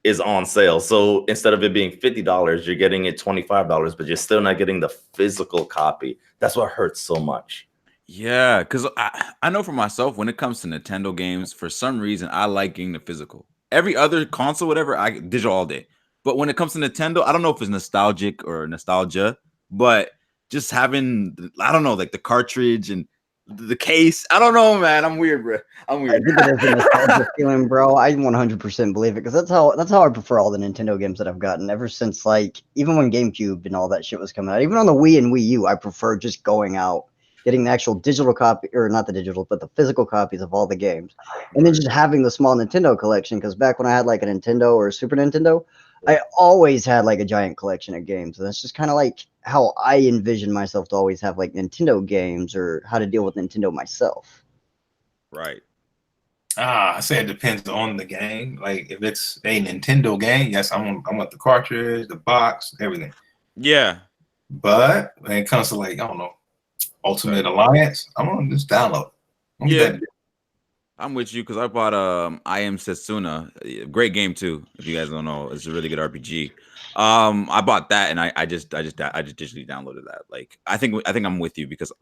is on sale. So instead of it being $50, you're getting it $25, but you're still not getting the physical copy. That's what hurts so much. Yeah, because I know for myself, when it comes to Nintendo games, for some reason, I like getting the physical. Every other console, whatever, I digital all day. But when it comes to Nintendo, I don't know if it's nostalgic or nostalgia, but just having, I don't know, like the cartridge and the case. I don't know, man. I'm weird, bro. I'm weird. I think it is a nostalgia feeling, bro. I 100% believe it, because that's how I prefer all the Nintendo games that I've gotten ever since, like, even when GameCube and all that shit was coming out. Even on the Wii and Wii U, I prefer just going out, getting the actual digital copy, or not the digital, but the physical copies of all the games, and then just having the small Nintendo collection. Because back when I had like a Nintendo or a Super Nintendo, I always had like a giant collection of games. And that's just kind of like how I envision myself to always have like Nintendo games, or how to deal with Nintendo myself. Right. I say it depends on the game. Like if it's a Nintendo game, yes, I want the cartridge, the box, everything. Yeah. But when it comes to like, I don't know, Ultimate Alliance, I'm gonna just download. Yeah. I'm with you, because I bought I Am Setsuna, great game too. If you guys don't know, it's a really good RPG. I bought that, and I just digitally downloaded that. Like I think I'm with you, because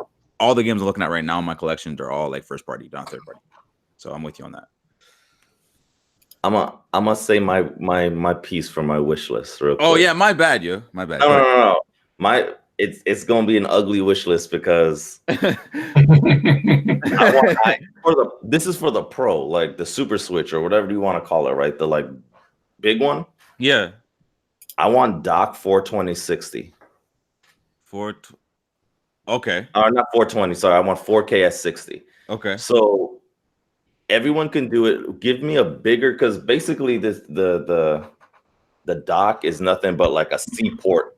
all the games I'm looking at right now in my collection, they're all like first party, not third party. So I'm with you on that. I'm gonna say my piece for my wish list real quick. Oh yeah, my bad, yo. My bad. No. It's gonna be an ugly wish list because this is for the pro, like the Super Switch or whatever you want to call it, right? The like big one. Yeah. I want Dock 42060. Okay. Not 420. Sorry, I want 4K at 60. Okay. So everyone can do it. Give me a bigger, because basically the dock is nothing but like a C port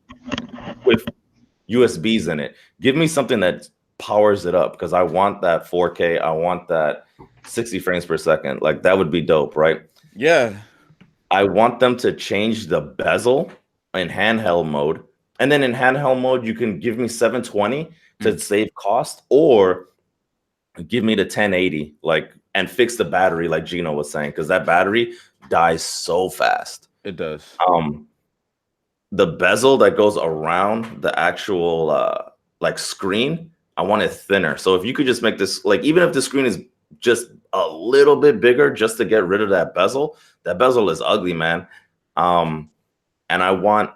with USBs in it. Give me something that powers it up, because I want that 4K. I want that 60 frames per second. Like that would be dope, right? Yeah. I want them to change the bezel in handheld mode. And then in handheld mode, you can give me 720 to save cost, or give me the 1080, like, and fix the battery, like Gino was saying, because that battery dies so fast. It does. The bezel that goes around the actual like screen, I want it thinner. So if you could just make this, like, even if the screen is just a little bit bigger, just to get rid of that bezel is ugly, man. And I want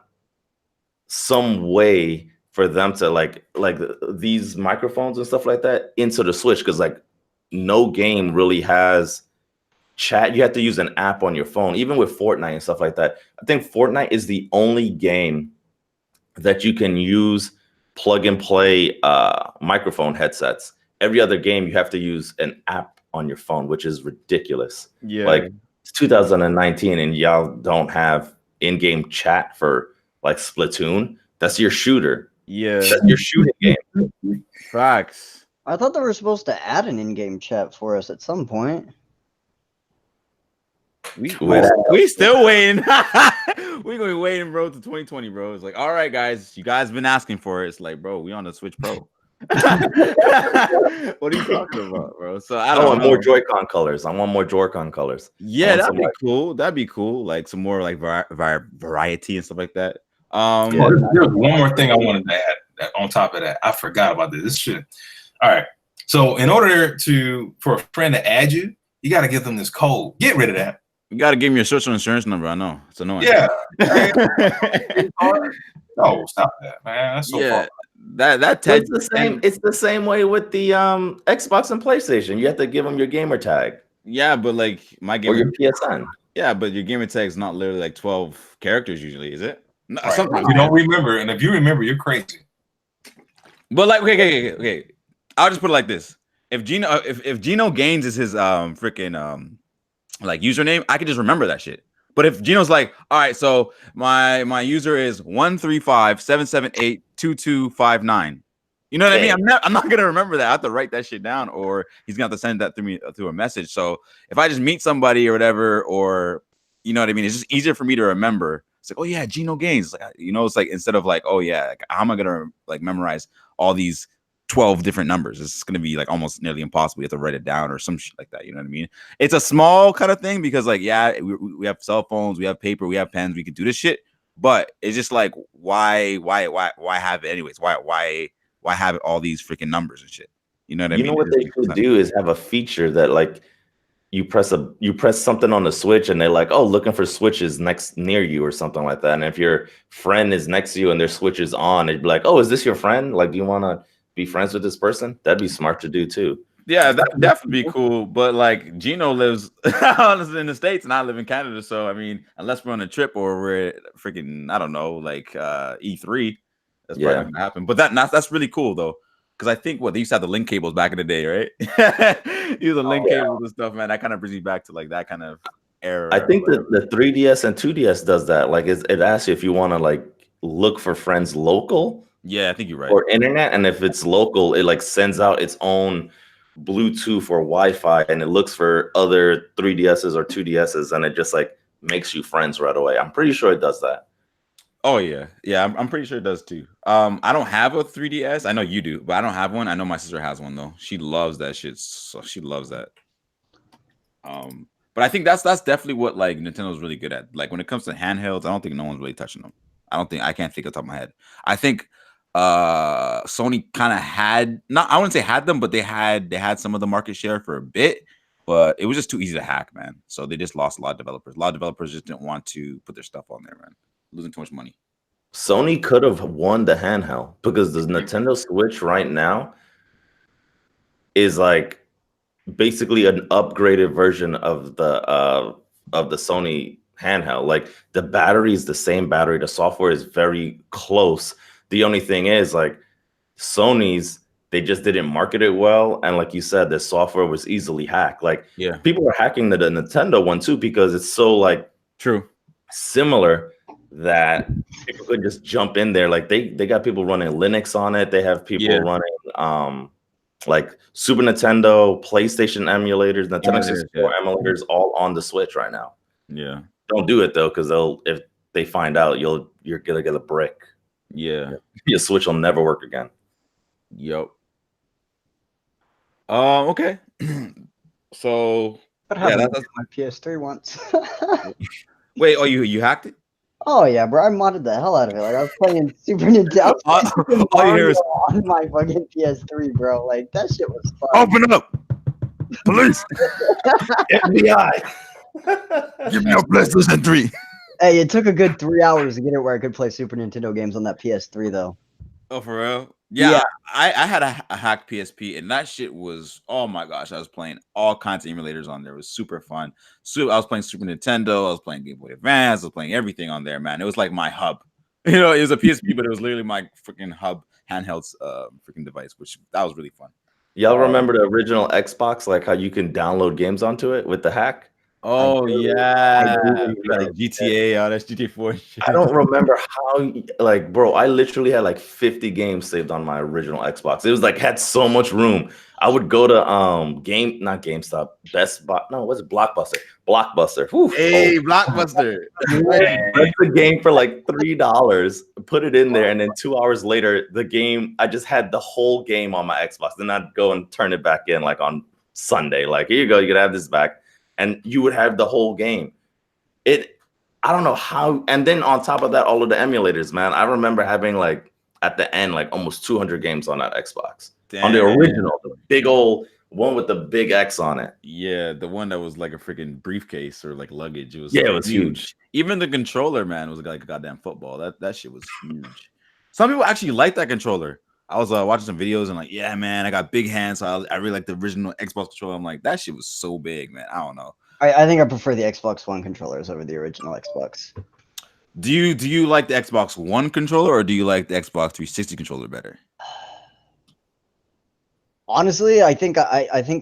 some way for them to like these microphones and stuff like that into the Switch, because like no game really has chat. You have to use an app on your phone, even with Fortnite and stuff like that. I think Fortnite is the only game that you can use plug and play microphone headsets. Every other game you have to use an app on your phone, which is ridiculous. Yeah. Like it's 2019 and y'all don't have in-game chat for like Splatoon. That's your shooter. Yeah. That's your shooting game. Facts. I thought they were supposed to add an in-game chat for us at some point. We still waiting. We're gonna be waiting, bro, to 2020, bro. It's like, all right, guys, you guys been asking for it. It's like, bro, we on the Switch Pro. What are you talking about, bro? So I want more Joy-Con colors. I want more Joy-Con colors. Yeah, that'd be cool. That'd be cool. Like some more like variety and stuff like that. There's one more thing I wanted to add on top of that. I forgot about this. This shit. All right. So in order for a friend to add you, you got to give them this code. Get rid of that. You got to give me your social insurance number. I know it's annoying. Yeah. No, stop that, man. That's so far. It's the same. It's the same way with the Xbox and PlayStation. You have to give them your gamer tag. Yeah, but like my gamer or your PSN. Yeah, but your gamer tag is not literally like 12 characters usually, is it? No, right. Sometimes you don't remember, and if you remember, you're crazy. But like, okay. I'll just put it like this: if Gino Gaines is his freaking like username, I can just remember that shit. But if Gino's like, all right, so my user is 135-778-2259. You know what I mean? I'm not gonna remember that. I have to write that shit down, or he's gonna have to send that through a message. So if I just meet somebody or whatever, or you know what I mean, it's just easier for me to remember. It's like, oh yeah, Gino Gaines. Like, you know, it's like instead of like, oh yeah, like, how am I gonna like memorize all these 12 different numbers? It's gonna be like almost nearly impossible. You have to write it down or some shit like that. You know what I mean? It's a small kind of thing because like, yeah, we have cell phones, we have paper, we have pens, we can do this shit. But it's just like, why have it anyways? Why have it all these freaking numbers and shit? You know what I mean? You know what they could do is have a feature that like you press something on the Switch and they're like, oh, looking for switches near you or something like that. And if your friend is next to you and their Switch is on, it'd be like, oh, is this your friend? Like, do you want to be friends with this person? That'd be smart to do too. Yeah, that'd definitely be cool. But like Gino lives honestly in the States and I live in Canada. So I mean, unless we're on a trip or we're at freaking, I don't know, like E3, that's probably not gonna happen. But that's really cool though. Because I think they used to have the link cables back in the day, right? Use the link cables and stuff, man. That kind of brings you back to like that kind of era. I think that the 3DS and 2DS does that. Like it asks you if you want to like look for friends local. Yeah, I think you're right. Or internet, and if it's local, it like sends out its own Bluetooth or Wi-Fi, and it looks for other 3DSs or 2DSs, and it just like makes you friends right away. I'm pretty sure it does that. Oh yeah, I'm pretty sure it does too. I don't have a 3DS. I know you do, but I don't have one. I know my sister has one though. She loves that shit. So she loves that. But I think that's definitely what like Nintendo's really good at. Like when it comes to handhelds, I don't think no one's really touching them. I can't think off the top of my head. I think Sony kind of had I wouldn't say had them, but they had some of the market share for a bit, but it was just too easy to hack, man. So they just lost a lot of developers. A lot of developers just didn't want to put their stuff on there, man. Losing too much money. Sony could have won the handheld because the Nintendo Switch right now is like basically an upgraded version of the Sony handheld. Like the battery is the same battery, the software is very close. The only thing is like Sony's, they just didn't market it well, and like you said, the software was easily hacked. Like people are hacking the Nintendo one too because it's so like similar that people could just jump in there. Like they got people running Linux on it. They have people running like Super Nintendo, PlayStation emulators, Nintendo 64 emulators, all on the Switch right now. Yeah, don't do it though, because if they find out, you're gonna get a brick. Yeah, your Switch will never work again. Yep. Okay. So What happened to my PS3 once? Wait, you hacked it? Oh yeah, bro! I modded the hell out of it. Like I was playing Super Nintendo. I was playing all you hear is on my fucking PS3, bro. Like that shit was fun. Open up, police, FBI. Give me your PlayStation 3. Hey, it took a good 3 hours to get it where I could play Super Nintendo games on that PS3, though. Oh, for real? Yeah. I had a hacked PSP, and that shit was, oh my gosh, I was playing all kinds of emulators on there. It was super fun. So I was playing Super Nintendo, I was playing Game Boy Advance, I was playing everything on there, man. It was like my hub. You know, it was a PSP, but it was literally my freaking hub handheld freaking device, which that was really fun. Y'all remember the original Xbox, like how you can download games onto it with the hack? Oh yeah, like GTA, that's GTA 4. I don't remember how, like, bro, I literally had like 50 games saved on my original Xbox. It was like had so much room. I would go to not GameStop, Best Buy. No, what's it? Blockbuster. Whew. Hey, Blockbuster. Rent the game for like $3. Put it in there, and then 2 hours later, the game. I just had the whole game on my Xbox. Then I'd go and turn it back in like on Sunday. Like, here you go, you can have this back. And you would have the whole game. I don't know how. And then on top of that, all of the emulators, man. I remember having like at the end, like almost 200 games on that Xbox. Damn. On the original, the big old one with the big X on it. Yeah, the one that was like a freaking briefcase or like luggage. It was it was huge. Even the controller, man, was like a goddamn football. That shit was huge. Some people actually like that controller. I was watching some videos and like, yeah, man, I got big hands. So I really like the original Xbox controller. I'm like, that shit was so big, man. I don't know. I think I prefer the Xbox One controllers over the original Xbox. Do you like the Xbox One controller or do you like the Xbox 360 controller better? Honestly, I think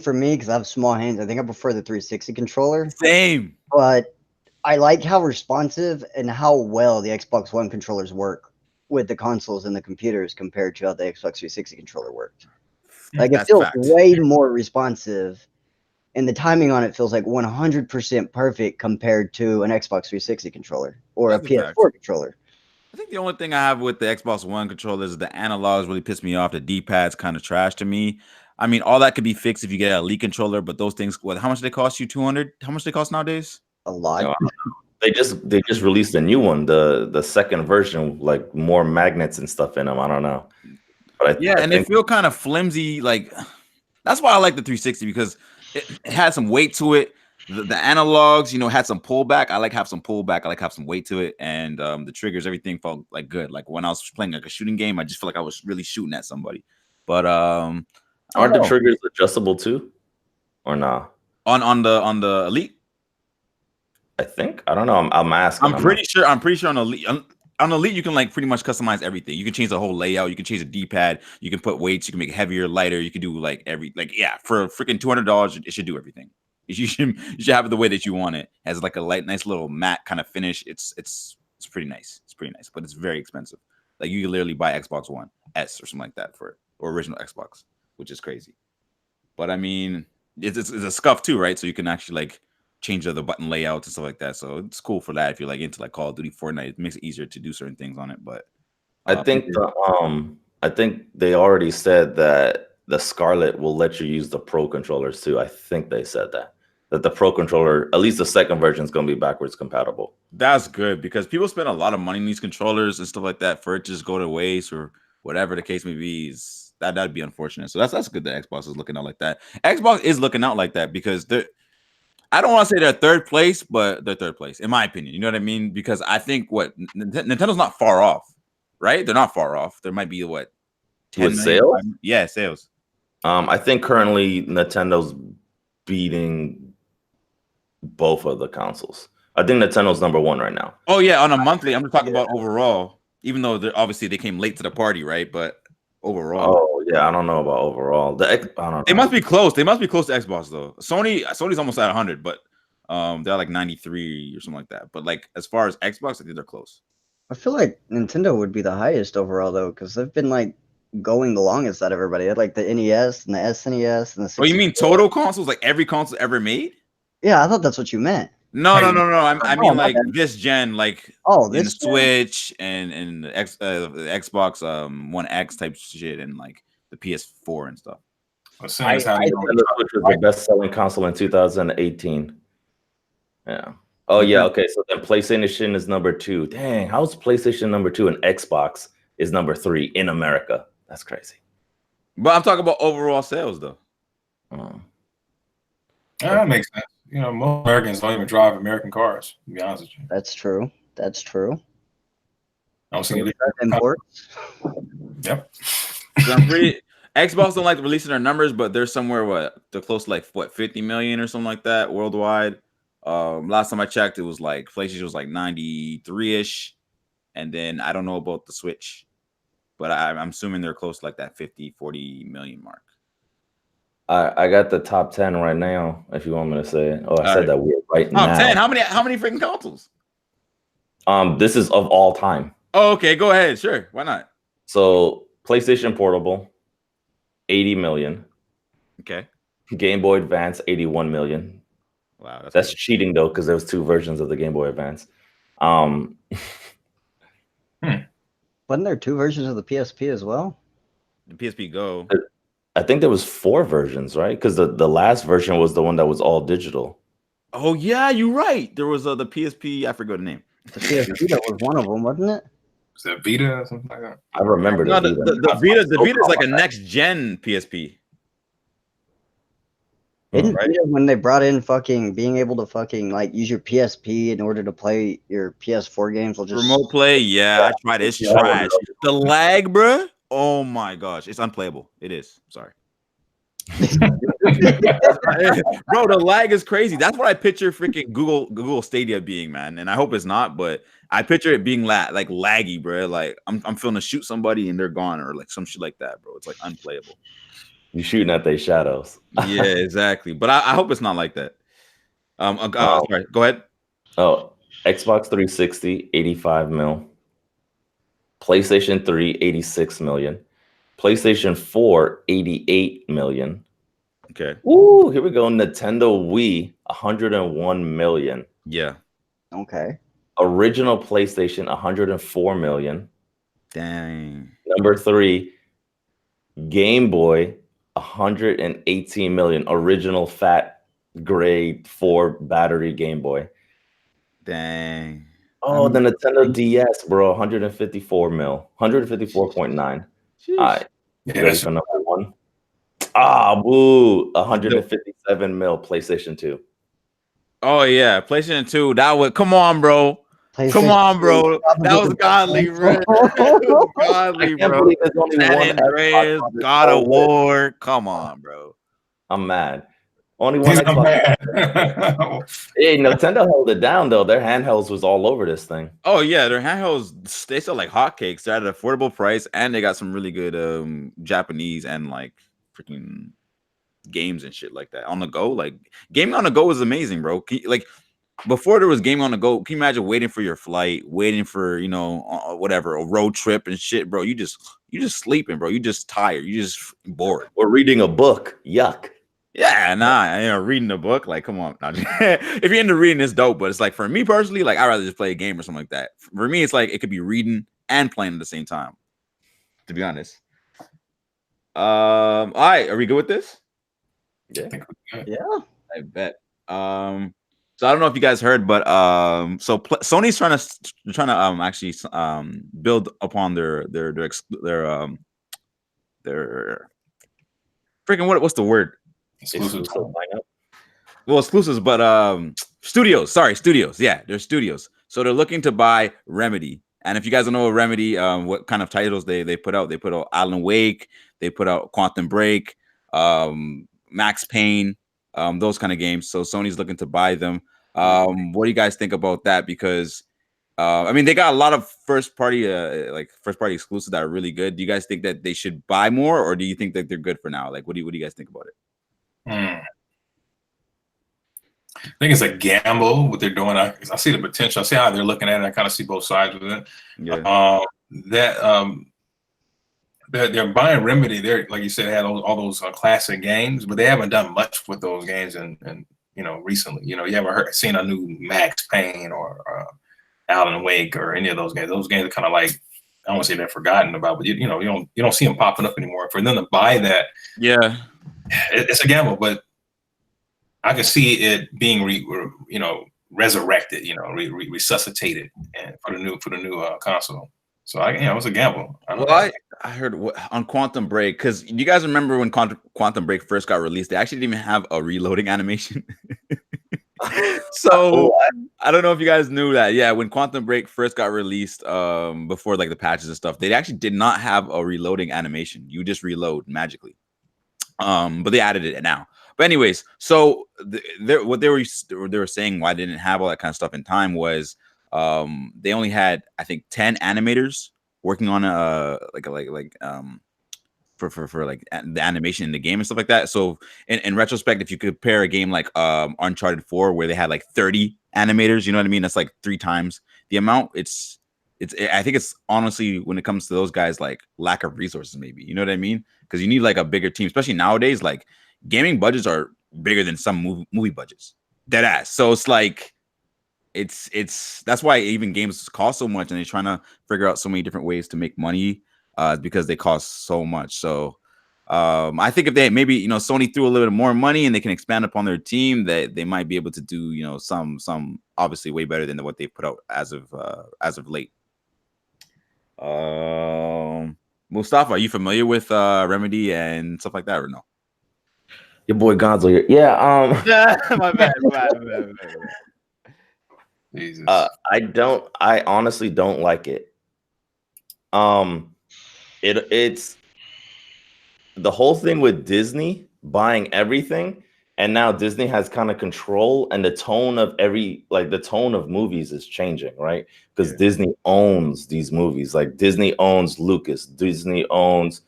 for me, because I have small hands, I think I prefer the 360 controller. Same. But I like how responsive and how well the Xbox One controllers work with the consoles and the computers compared to how the Xbox 360 controller worked. Like it feels way more responsive, and the timing on it feels like 100% perfect compared to an Xbox 360 controller or a PS4 controller. I think the only thing I have with the Xbox One controller is the analogs really piss me off. The D-pad's kind of trash to me. I mean, all that could be fixed if you get a Elite controller, but those things, how much do they cost you? 200? How much do they cost nowadays? A lot. They just released a new one, the second version, like more magnets and stuff in them. I don't know. But they feel kind of flimsy. Like that's why I like the 360 because it had some weight to it. The analogs, had some pullback. I like have some pullback. I like have some weight to it, and the triggers, everything felt like good. Like when I was playing like a shooting game, I just felt like I was really shooting at somebody. But aren't the triggers adjustable too, or not? On the Elite. I think I don't know. I'm asking. I'm pretty sure on Elite. On Elite, you can like pretty much customize everything. You can change the whole layout. You can change the D-pad. You can put weights. You can make it heavier, lighter. You can do like for freaking $200, it should do everything. You should have it the way that you want it. It has like a nice little matte kind of finish. It's pretty nice. It's pretty nice, but it's very expensive. Like you can literally buy Xbox One S or something like that for it, or original Xbox, which is crazy. But I mean, it's a scuff too, right? So you can actually like change the button layouts and stuff like that. So it's cool for that if you're like into like Call of Duty, Fortnite. It makes it easier to do certain things on it. But I think they already said that the Scarlet will let you use the Pro controllers too. I think they said that the Pro controller, at least the second version, is going to be backwards compatible. That's good because people spend a lot of money on these controllers and stuff like that for it to just go to waste or whatever the case may be, is that'd be unfortunate. So that's good that Xbox is looking out like that. Xbox is looking out like that because I don't want to say they're third place, but they're third place in my opinion. You know what I mean? Because I think Nintendo's not far off, right? They're not far off. There might be 10 with million, sales. Yeah, sales. I think currently Nintendo's beating both of the consoles. I think Nintendo's number one right now. Oh yeah, on a monthly. I'm just talking about overall. Even though obviously they came late to the party, right? But overall, oh yeah, I don't know about overall. I don't know. They must be close. They must be close to Xbox though. Sony's almost at 100, but they're like 93 or something like that. But like as far as Xbox, I think they're close. I feel like Nintendo would be the highest overall though, because they've been like going the longest out of everybody. They had like the NES and the SNES and the. 64. Oh, you mean total consoles? Like every console ever made? Yeah, I thought that's what you meant. No. I mean like bad. this gen, like this the Switch and the Xbox One X type shit, and like the PS4 and stuff. The Switch was the best-selling console in 2018. Yeah. Oh yeah. Okay. So then PlayStation is number 2. Dang, how's PlayStation number 2 and Xbox is number 3 in America? That's crazy. But I'm talking about overall sales though. That makes sense. You know, most Americans don't even drive American cars, to be honest with you. That's true. That's true. I don't see any imports. Yep. So I'm pretty. Xbox don't like releasing their numbers, but they're somewhere they're close to like 50 million or something like that worldwide. Last time I checked, it was like PlayStation was like 93-ish, and then I don't know about the Switch, but I'm assuming they're close to like that 40 million mark. I got the top 10 right now. If you want me to say it. I said that weird right now. Top 10. How many freaking consoles? This is of all time. Oh, okay. Go ahead. Sure. Why not? So PlayStation Portable, 80 million. Okay. Game Boy Advance, 81 million. Wow, that's cheating though, because there was 2 versions of the Game Boy Advance. Wasn't there 2 versions of the PSP as well? The PSP Go. I think there was 4 versions, right? Because the last version was the one that was all digital. Oh yeah, you're right. There was the PSP. I forgot the name. The PSP that was one of them, wasn't it? Was that Vita or something like that? I remember the Vita. The Vita is like a next gen PSP. Didn't Vita, when they brought in fucking being able to fucking like use your PSP in order to play your PS4 games, will just remote play? Yeah, I tried it. It's trash. The lag, bruh. Oh my gosh, it's unplayable. It is. Sorry. Bro, the lag is crazy. That's what I picture freaking Google Stadia being, man. And I hope it's not, but I picture it being like laggy, bro. Like I'm feeling to shoot somebody and they're gone, or like some shit like that, bro. It's like unplayable. You're shooting at their shadows. Yeah, exactly. But I hope it's not like that. Sorry, go ahead. Oh, Xbox 360, 85 mil. PlayStation 3, 86 million. PlayStation 4, 88 million. Okay. Ooh, here we go. Nintendo Wii, 101 million. Yeah. Okay. Original PlayStation, 104 million. Dang. Number 3, Game Boy, 118 million. Original fat grade 4 battery Game Boy. Dang. Oh, the Nintendo DS, bro, 154 mil. 154.9. All right. You ready for number 1? Boo. 157 mil PlayStation 2. Oh yeah, PlayStation 2. That was come on, bro. Come on, bro. That was godly, bro. Godly, bro. San Andreas, God of War. Come on, bro. I'm mad. Only one Xbox. Hey, Nintendo held it down though. Their handhelds was all over this thing. Oh yeah, their handhelds, they sell like hotcakes. They're at an affordable price, and they got some really good Japanese and like freaking games and shit like that on the go. Like gaming on the go is amazing, bro. Like before there was gaming on the go, can you imagine waiting for your flight, waiting for whatever, a road trip and shit, bro? You just sleeping, bro. You just tired. You just bored. Or reading a book. Yuck. Yeah, nah, reading a book, like, come on. If you're into reading, it's dope, but it's like, for me personally, like, I'd rather just play a game or something like that. For me, it's like, it could be reading and playing at the same time, to be honest. All right, are we good with this? Yeah. Yeah. I bet. So I don't know if you guys heard, but Sony's trying to actually build upon their freaking what's the word? Exclusive. Well, exclusives, but studios. Sorry, studios. Yeah, they're studios. So they're looking to buy Remedy. And if you guys don't know Remedy, what kind of titles they put out Alan Wake, they put out Quantum Break, Max Payne, those kind of games. So Sony's looking to buy them. What do you guys think about that? Because I mean, they got a lot of first party exclusives that are really good. Do you guys think that they should buy more, or do you think that they're good for now? Like, what do you guys think about it? I think it's a gamble what they're doing. I see the potential. I see how they're looking at it. I kind of see both sides of it. Yeah. They're buying Remedy. They're, like you said, had all those classic games, but they haven't done much with those games. And recently, you haven't seen a new Max Payne or Alan Wake or any of those games. Those games are kind of like, I don't want to say they're forgotten about, but you don't see them popping up anymore. For them to buy that, yeah, it's a gamble, but I can see it being resurrected, resuscitated, and for the new console. So it was a gamble. I heard on Quantum Break, because you guys remember when Quantum Break first got released, they actually didn't even have a reloading animation. So I don't know if you guys knew that. Yeah, when Quantum Break first got released, before like the patches and stuff, they actually did not have a reloading animation. You just reload magically. But they added it now. But anyways, so what they were saying why they didn't have all that kind of stuff in time was they only had, I think, 10 animators working on for like the animation in the game and stuff like that. So in retrospect, if you compare a game like Uncharted 4 where they had like 30 animators, you know what I mean? That's like 3 times the amount. I think it's honestly, when it comes to those guys, like lack of resources, maybe, you know what I mean? Because you need like a bigger team, especially nowadays. Like gaming budgets are bigger than some movie budgets, dead ass. So it's like it's that's why even games cost so much, and they're trying to figure out so many different ways to make money, because they cost so much. So I think if they maybe Sony threw a little bit more money and they can expand upon their team, that they might be able to do some obviously way better than what they put out as of late. Mustafa, are you familiar with Remedy and stuff like that, or no? Your boy Gonzo here. Yeah. My bad. Jesus. I honestly don't like it. It's the whole thing with Disney buying everything, and now Disney has kind of control, and the tone of movies is changing, right? Because Disney owns these movies. Like Disney owns Lucas, Disney owns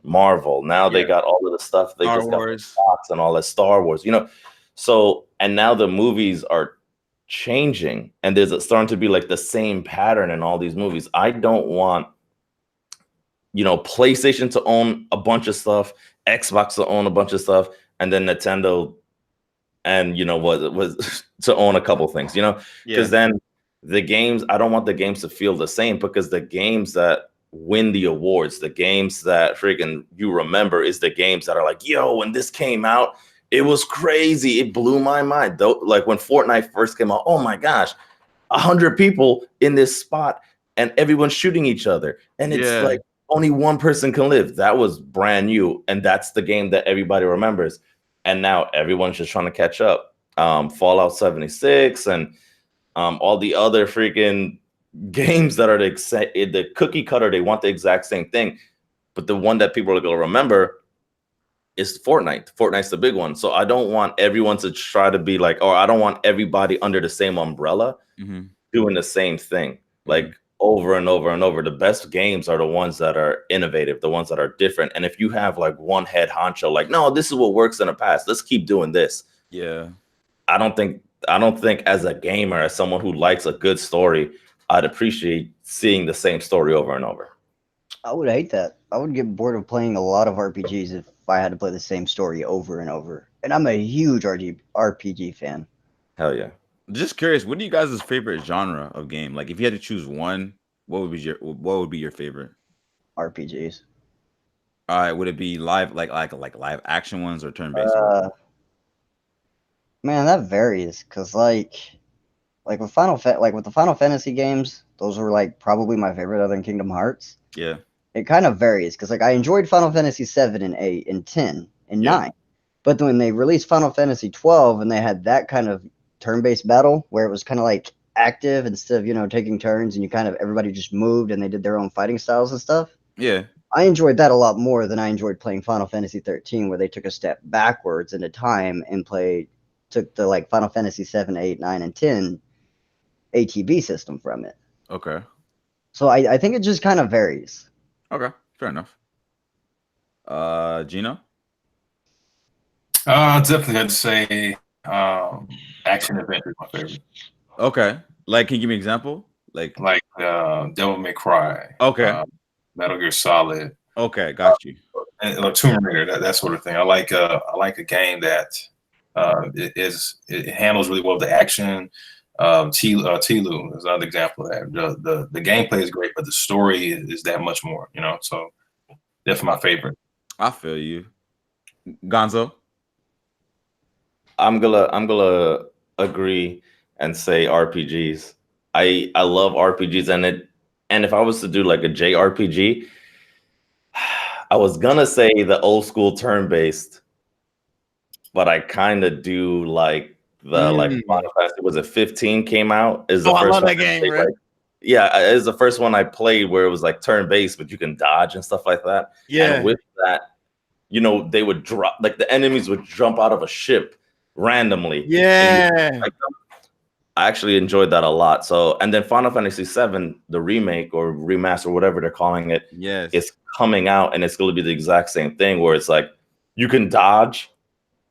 Marvel. Now they got all of the stuff. They just got Fox and all that Star Wars, So, and now the movies are changing, and there's starting to be like the same pattern in all these movies. I don't want PlayStation to own a bunch of stuff, Xbox to own a bunch of stuff, and then Nintendo and was to own a couple things, because then the games, I don't want the games to feel the same, because the games that win the awards, the games that freaking you remember, is the games that are like, yo, when this came out, it was crazy. It blew my mind. Though, like when Fortnite first came out, oh my gosh, 100 people in this spot and everyone's shooting each other. And it's like only one person can live. That was brand new. And that's the game that everybody remembers. And now everyone's just trying to catch up. Fallout 76 and all the other freaking games that are the cookie cutter. They want the exact same thing. But the one that people are going to remember is Fortnite. Fortnite's the big one. So I don't want everyone to try to be like, or I don't want everybody under the same umbrella doing the same thing, like over and over and over. The best games are the ones that are innovative, the ones that are different. And if you have like one head honcho, like, no, this is what works in the past, let's keep doing this. Yeah. I don't think as a gamer, as someone who likes a good story, I'd appreciate seeing the same story over and over. I would hate that. I would get bored of playing a lot of RPGs if I had to play the same story over and over. And I'm a huge RPG fan. Hell yeah. Just curious, what do you guys' favorite genre of game? Like, if you had to choose one, what would be your favorite? RPGs. All right, would it be live, like live action ones, or turn-based? Man, that varies because like with the Final Fantasy games, those were like probably my favorite other than Kingdom Hearts. Yeah. It kind of varies because like I enjoyed Final Fantasy 7 and 8 and 10 and Yeah. 9, but then when they released Final Fantasy 12 and they had that kind of turn-based battle where it was kind of like active instead of taking turns and you kind of everybody just moved and they did their own fighting styles and stuff. Yeah. I enjoyed that a lot more than I enjoyed playing Final Fantasy 13, where they took a step backwards into time and took the like Final Fantasy 7, 8, 9, and 10 ATB system from it. Okay. So I think it just kind of varies. Okay. Fair enough. Gino? Definitely I'd say action adventure is my favorite. Okay. Like, can you give me an example? Like Devil May Cry. Okay. Metal Gear Solid. Okay, got you. And Tomb Raider, that sort of thing. I like a game that it handles really well the action. Tilu is another example of that. The gameplay is great, but the story is that much more. So definitely my favorite. I feel you, Gonzo. I'm gonna agree and say RPGs. I love RPGs, and if I was to do like a JRPG, I was gonna say the old school turn based, but I kind of do like the like Final Fantasy. Was it 15 came out? Is the first I love one that game, right? yeah, it is the first one I played where it was like turn based, but you can dodge and stuff like that. Yeah. And with that, they would drop, like the enemies would jump out of a ship randomly. Yeah. I actually enjoyed that a lot. So, and then Final Fantasy VII, the remake or remaster, whatever they're calling it, yes, it's coming out, and it's going to be the exact same thing where it's like you can dodge,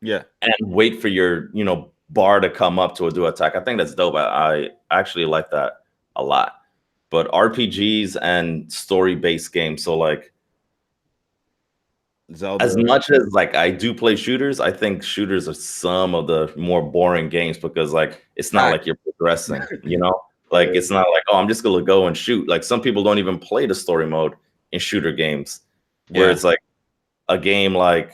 and wait for your bar to come up to do attack. I think that's dope. I actually like that a lot. But RPGs and story-based games, so like Zelda. As much as like I do play shooters, I think shooters are some of the more boring games because like it's not like you're progressing, like it's not like, oh, I'm just gonna go and shoot. Like some people don't even play the story mode in shooter games, where it's like a game like,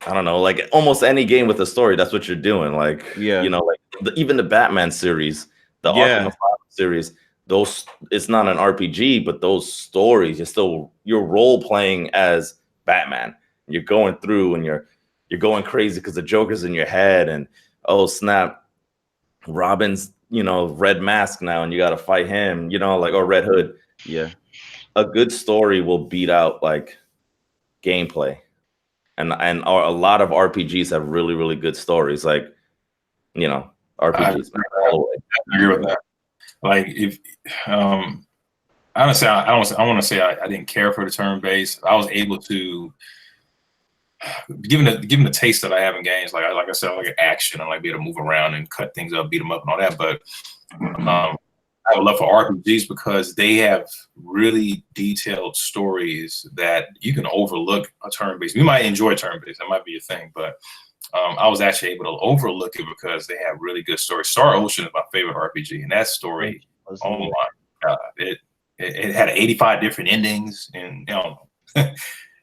I don't know, like almost any game with a story, that's what you're doing. Like, like even the Batman series, the Arkham Asylum series, those, it's not an RPG, but those stories, you're role playing as Batman. You're going through and you're going crazy because the Joker's in your head, and oh snap, Robin's red mask now, and you got to fight him, or Red Hood. Yeah, a good story will beat out like gameplay, and a lot of RPGs have really, really good stories. Like RPGs. I agree with that. Like if honestly, I want to say I didn't care for the turn based. I was able to, given the taste that I have in games, like I said, I like action. I like be able to move around and cut things up, beat them up, and all that. But I would love for RPGs because they have really detailed stories that you can overlook a turn based. You might enjoy turn based, that might be a thing, but I was actually able to overlook it because they have really good stories. Star Ocean is my favorite RPG, and that story, oh my god, it had 85 different endings, and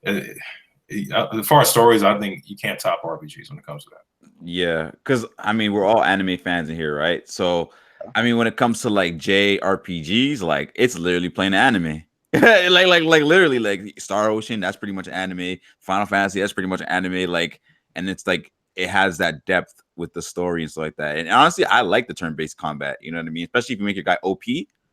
as far as stories, I think you can't top RPGs when it comes to that. Yeah, because I mean we're all anime fans in here, right? So I mean when it comes to like JRPGs, like it's literally playing anime. like literally, like Star Ocean, that's pretty much anime. Final Fantasy, that's pretty much anime. Like, and it's like it has that depth with the story and stuff like that. And honestly, I like the turn-based combat. You know what I mean? Especially if you make your guy OP,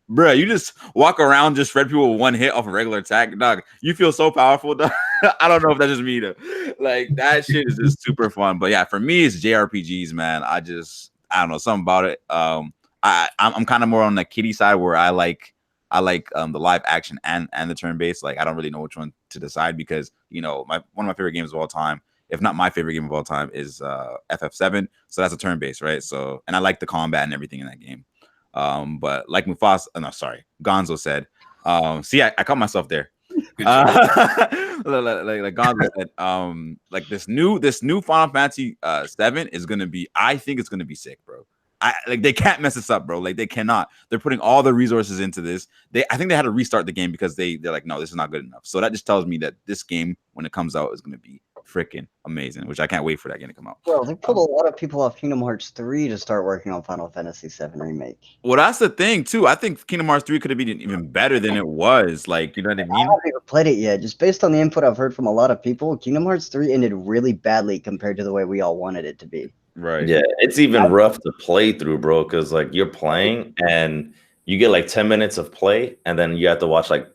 bro. You just walk around, just shred people with one hit off a regular attack, dog. You feel so powerful, dog. I don't know if that's just me though. Like that shit is just super fun. But yeah, for me, it's JRPGs, man. I don't know, something about it. I'm kind of more on the kiddie side where I like the live action and the turn based. Like I don't really know which one to decide because one of my favorite games of all time, if not my favorite game of all time, is FF7. So that's a turn based, right? So, and I like the combat and everything in that game. But like Gonzo said, see, I caught myself there. Like Gonzo said, like this new Final Fantasy 7 is gonna be, I think it's gonna be sick, bro. They can't mess this up, bro. Like they cannot. They're putting all the resources into this. I think they had to restart the game because they're like, no, this is not good enough. So that just tells me that this game, when it comes out, is going to be freaking amazing. Which I can't wait for that game to come out. Well, they pulled a lot of people off Kingdom Hearts 3 to start working on Final Fantasy VII Remake. Well, that's the thing too. I think Kingdom Hearts 3 could have been even better than it was. Like, you know what I I mean? haven't even played it yet. Just based on the input I've heard from a lot of people, Kingdom Hearts 3 ended really badly compared to the way we all wanted it to be. Right. Yeah, it's even rough to play through, bro, because like you're playing and you get like 10 minutes of play, and then you have to watch like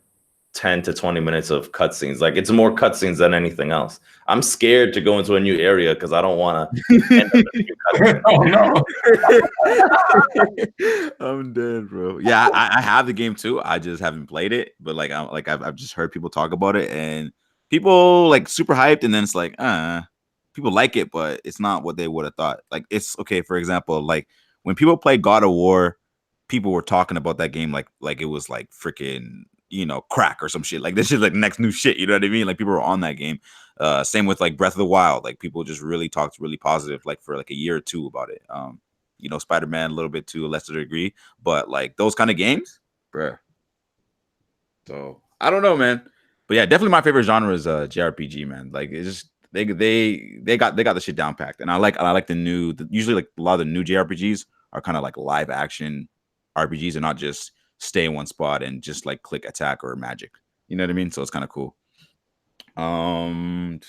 10 to 20 minutes of cutscenes. Like it's more cutscenes than anything else. I'm scared to go into a new area because I don't want to end up in a new cutscene. Oh no. I'm dead, bro. Yeah, I have the game too. I just haven't played it, but like I've just heard people talk about it, and people like super hyped, and then it's like, people like it, but it's not what they would have thought. Like it's okay. For example, like when people play God of War, people were talking about that game like it was like freaking, you know, crack or some shit. Like this is like next new shit. You know what I mean? Like people were on that game. Same with like Breath of the Wild. Like people just really talked really positive, like for like a year or two about it. You know, Spider-Man a little bit to a lesser degree, but like those kind of games, bruh. So I don't know, man. But yeah, definitely my favorite genre is JRPG, man. Like it's just they got the shit down packed, and I like usually like a lot of the new JRPGs are kind of like live action RPGs and not just stay in one spot and just like click attack or magic. You know what I mean? So it's kind of cool. Sekiro's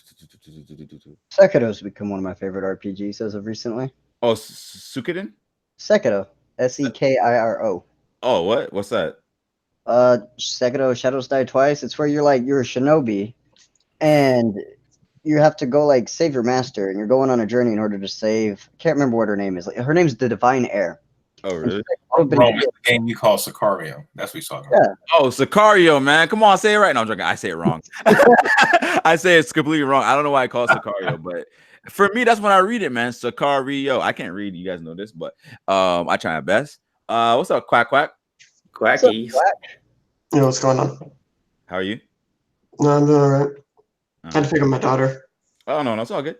become one of my favorite RPGs as of recently. Oh, Suikoden? Sekiro, Sekiro. Oh, what's that? Sekiro Shadows Die Twice. It's where you're a shinobi, and you have to go like save your master, and you're going on a journey in order to save. I can't remember what her name is. Like, her name's the Divine Heir. Oh, really? Rome is the game you call Sicario. That's what he's talking about. Yeah. Oh, Sicario, man. Come on, say it right. No, I'm joking. I say it wrong. I say it's completely wrong. I don't know why I call it Sicario, but for me, that's when I read it, man. Sicario. I can't read. You guys know this, but I try my best. What's up, Quack? Quackies. You know what's going on? How are you? No, I'm doing all right. I had to pick up my daughter. Oh no, it's all good.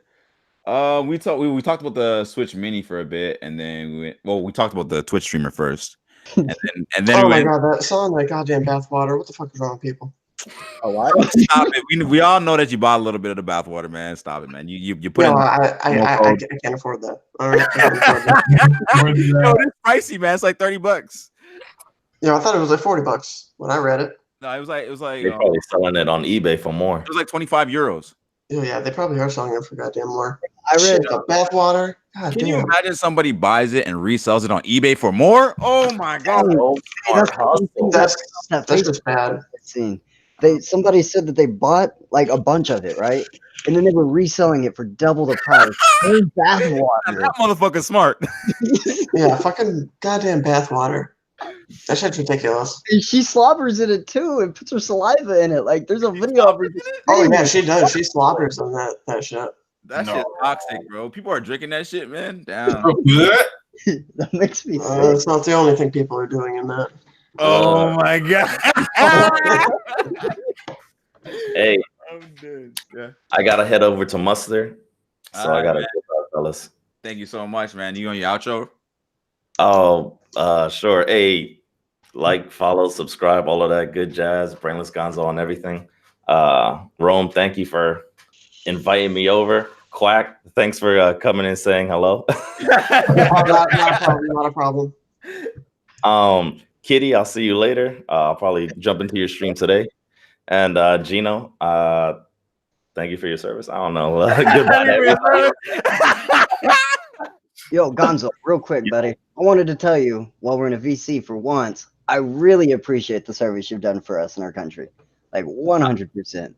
We talked about the Switch Mini for a bit, and then we talked about the Twitch streamer first, and then Oh my god, that song, like goddamn bathwater. What the fuck is wrong with people? Oh, what? Stop it. We all know that you bought a little bit of the bathwater, man. Stop it, man. You put No, in. I can't afford that. All right, I can't afford that. Yo, it's pricey, man. It's like $30. Yeah, I thought it was like $40 when I read it. No, it was like They're probably selling it on eBay for more. it was like 25 euros. Yeah, they probably are selling it for goddamn more. I read Shit, the bathwater. God Can you damn. imagine somebody buys it and resells it on eBay for more? Oh my god! That's that just bad. I've seen. Somebody said that they bought like a bunch of it, right? And then they were reselling it for double the price. There's bathwater. That motherfucker's smart. Yeah, fucking goddamn bathwater. That shit's ridiculous. And she slobbers in it too and puts her saliva in it. Like there's a video of her. Oh yeah, she does. She slobbers on that shit. That No. shit's toxic, bro. People are drinking that shit, man. Damn. That makes me sick. It's not the only thing people are doing in that. Oh my god. Hey, I'm dead. Yeah. I gotta head over to Mustard, so I Alright, gotta man. get out, fellas. Thank you so much, man. You on your outro? Oh, sure. Hey, like, follow, subscribe, all of that good jazz. Brainless Gonzo on everything. Rome, thank you for inviting me over. Quack, thanks for coming and saying hello. Not a problem. Kitty, I'll see you later. I'll probably jump into your stream today. And Gino, thank you for your service. I don't know. Goodbye, everybody. Yo, Gonzo, real quick, buddy. I wanted to tell you while we're in a VC for once, I really appreciate the service you've done for us in our country. Like 100%.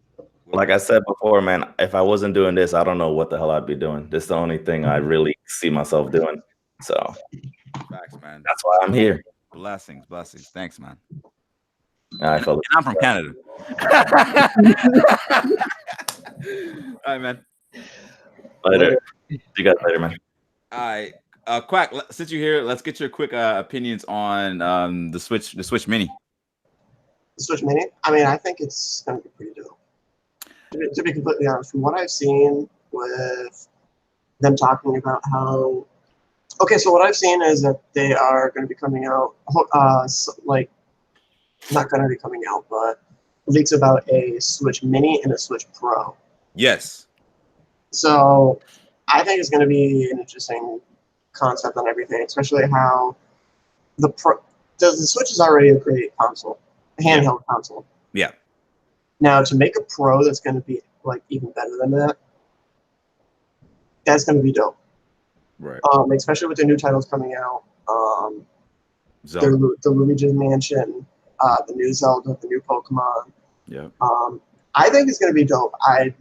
Like I said before, man, if I wasn't doing this, I don't know what the hell I'd be doing. This is the only thing I really see myself doing. So Facts, man. that's why I'm here. Blessings. Thanks, man. All right, fellas. And I'm from Canada. All right, man. Later. See you guys later, man. All right, Quack. Since you're here, let's get your quick opinions on the Switch Mini. The Switch Mini. I mean, I think it's gonna be pretty dope. To be completely honest, from what I've seen with them talking about how. Okay, so what I've seen is that they are going to be coming out, like, not going to be coming out, but leaks about a Switch Mini and a Switch Pro. Yes. So I think it's going to be an interesting concept on everything, especially how the Switch is already a great console, a handheld console. Yeah. Now to make a Pro that's going to be like even better than that, that's going to be dope. Right. Especially with the new titles coming out. The Luigi's Mansion, the new Zelda, the new Pokemon. Yeah. I think it's going to be dope. I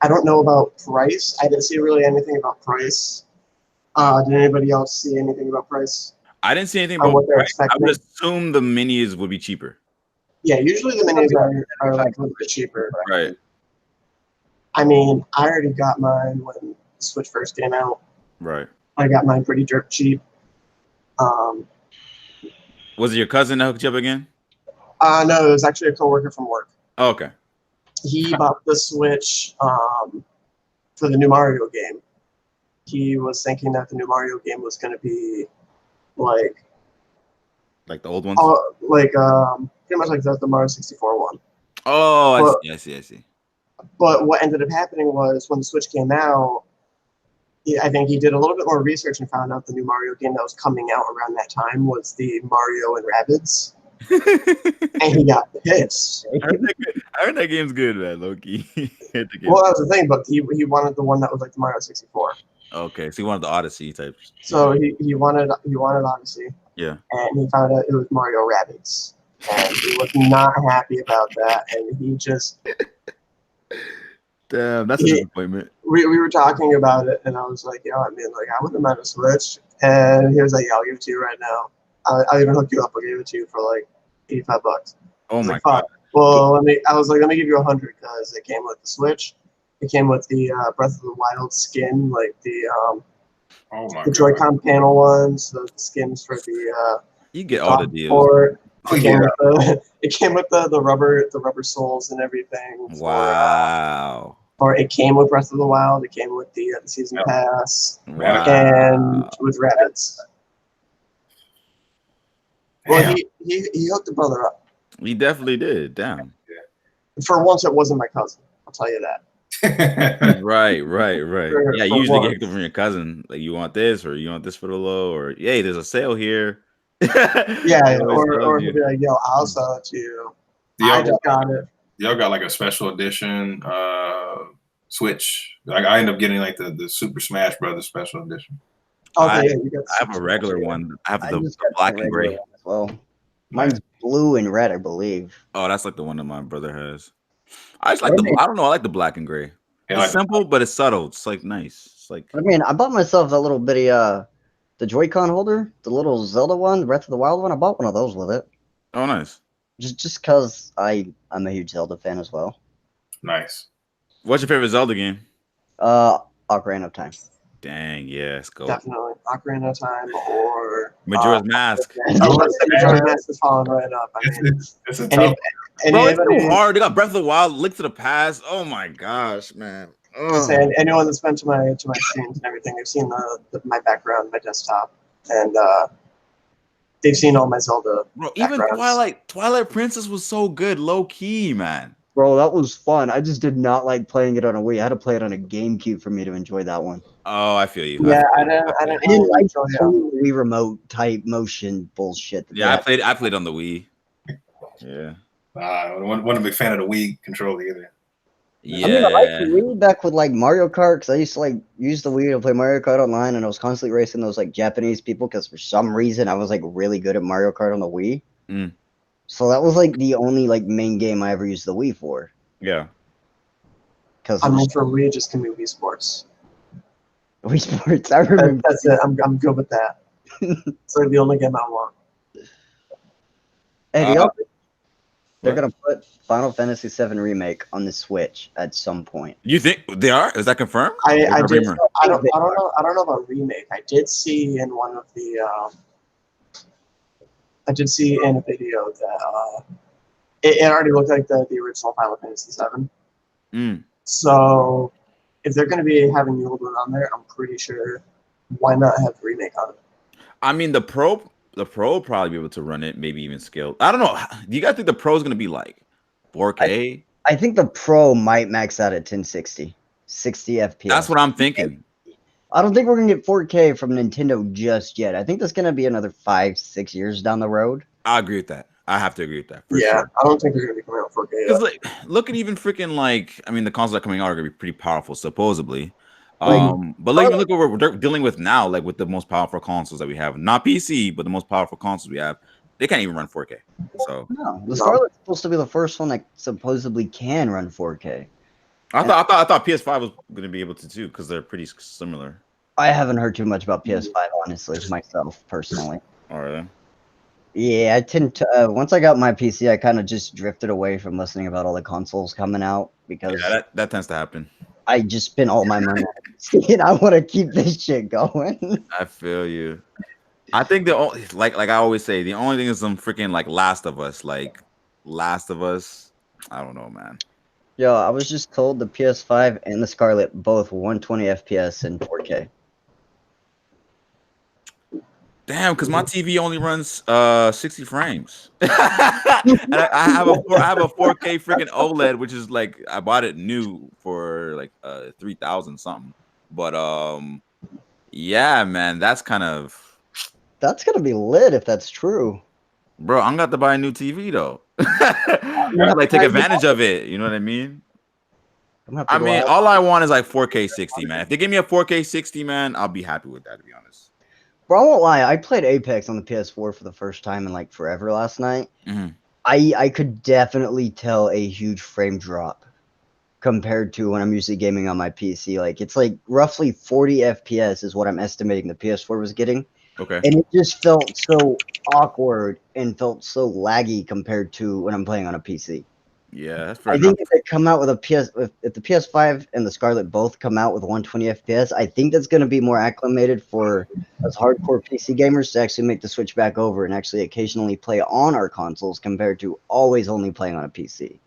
don't know about price. I didn't see really anything about price. Did anybody else see anything about price? I didn't see anything about what they're price. I expecting. would assume the minis would be cheaper. Yeah, usually the minis are like a little bit cheaper. Right. I mean, I already got mine when the Switch first came out. Right. I got mine pretty dirt cheap. Was it your cousin that hooked you up again? No, it was actually a coworker from work. Oh, okay. He bought the Switch for the new Mario game. He was thinking that the new Mario game was going to be like the old ones? pretty much like the Mario 64 one. Oh, I see. But what ended up happening was when the Switch came out, I think he did a little bit more research and found out the new Mario game that was coming out around that time was the Mario and Rabbids. And he got pissed. I heard that game's good, man, Loki. Well, that's the thing, but he wanted the one that was like the Mario 64. Okay, so he wanted the Odyssey type. So he wanted Odyssey. Yeah. And he found out it was Mario Rabbids. And he was not happy about that. And he just damn, that's a disappointment. We were talking about it, and I was like, I wouldn't mind a Switch. And he was like, I'll give it to you right now. I'll even hook you up. I'll give it to you for like $85. Oh my god. Well, let me give you 100 because it came with the Switch. It came with the Breath of the Wild skin, like the Joy-Con panel ones, the skins for the. You get all the deals. It came with the rubber soles and everything. Wow. Or it came with Breath of the Wild. It came with the season pass. Wow. And with Rabbids. Well, he hooked the brother up. He definitely did. Damn. For once, it wasn't my cousin. I'll tell you that. Right. Yeah, you usually get it from your cousin. Like, you want this, or you want this for the low, or hey, there's a sale here. Yeah, or he'll be like, yo, I'll sell it to you. I just got it. Y'all got like a special edition Switch. Like I end up getting like the Super Smash Brothers special edition. Okay, I have a regular one. I have the black and gray as well. Mine's blue and red, I believe. Oh, that's like the one that my brother has. I just like I don't know. I like the black and gray. It's simple, but it's subtle. It's like nice. It's like. I mean, I bought myself a little bitty the Joy-Con holder, the little Zelda one, Breath of the Wild one. I bought one of those with it. Oh, nice. Just because I'm a huge Zelda fan as well. Nice. What's your favorite Zelda game? Ocarina of Time. Dang, yes, go. Definitely. Ocarina of Time or Majora's Mask. Majora's Mask is falling right up. I mean, it's a tough. Bro, it's so hard. They got Breath of the Wild, Link to the Past. Oh my gosh, man. And anyone that's been to my streams and everything, they've seen my background, my desktop, and they've seen all my Zelda. Bro, even Twilight Princess was so good, low key, man. Bro, that was fun. I just did not like playing it on a Wii. I had to play it on a GameCube for me to enjoy that one. Oh, I feel you. Yeah, I didn't like Wii remote type motion bullshit. Yeah, I played on the Wii. Yeah. I wasn't a big fan of the Wii controller either. Yeah. I mean, I liked the Wii back with like Mario Kart because I used to use the Wii to play Mario Kart online, and I was constantly racing those like Japanese people because for some reason I was like really good at Mario Kart on the Wii. Mm. So that was like the only like main game I ever used the Wii for. Yeah. I mean, for Wii, just give me Wii Sports. Wii Sports, I remember. That's it. I'm good with that. It's like the only game I want. Hey, they're gonna put Final Fantasy VII Remake on the Switch at some point. You think they are? Is that confirmed? I don't know about remake. I did see in one of the I did see in a video that it already looked like the original Final Fantasy VII. Mm. So if they're going to be having the old one on there, I'm pretty sure why not have the remake on it? I mean, the Pro will probably be able to run it, maybe even scale. I don't know. Do you guys think the Pro is going to be like 4K? I think the Pro might max out at 1060, 60 FPS. That's what I'm thinking. I don't think we're gonna get 4K from Nintendo just yet. I think that's gonna be another 5-6 years down the road. I agree with that. I have to agree with that. For Yeah, sure. I don't think they're gonna be coming out 4K. Because like, look at even freaking like, I mean, the consoles that are coming out are gonna be pretty powerful, supposedly. Like, But like, look at what we're dealing with now, like with the most powerful consoles that we have, not PC, but the most powerful consoles we have. They can't even run 4K. So No, the Scarlet's supposed to be the first one that supposedly can run 4K. I thought PS5 was gonna be able to too, because they're pretty similar. I haven't heard too much about PS5, honestly, myself personally. All right. Yeah, I tend to. Once I got my PC, I kind of just drifted away from listening about all the consoles coming out because That tends to happen. I just spent all my money on PC, and I want to keep this shit going. I feel you. I think the only like I always say, the only thing is some freaking like Last of Us. Like Last of Us. I don't know, man. Yo, I was just told the PS5 and the Scarlet both 120 FPS and 4K. Damn, because my TV only runs 60 frames. And I have a 4K freaking OLED, which is like I bought it new for like 3,000 something. But yeah, man, that's gonna be lit if that's true. bro. I'm gonna have to buy a new TV though. Like take advantage of it. You know what I mean? I mean, all I want is like 4K 60, man. If they give me a 4K 60, man, I'll be happy with that, to be honest. Bro, I won't lie. I played Apex on the PS4 for the first time in like forever last night. Mm-hmm. I could definitely tell a huge frame drop compared to when I'm usually gaming on my PC. Like it's like roughly 40 FPS is what I'm estimating the PS4 was getting. Okay. And it just felt so awkward and felt so laggy compared to when I'm playing on a PC. Yeah, that's fair I enough. think if they come out with if the PS5 and the Scarlet both come out with 120 FPS, I think that's going to be more acclimated for us hardcore PC gamers to actually make the switch back over and actually occasionally play on our consoles compared to always only playing on a PC.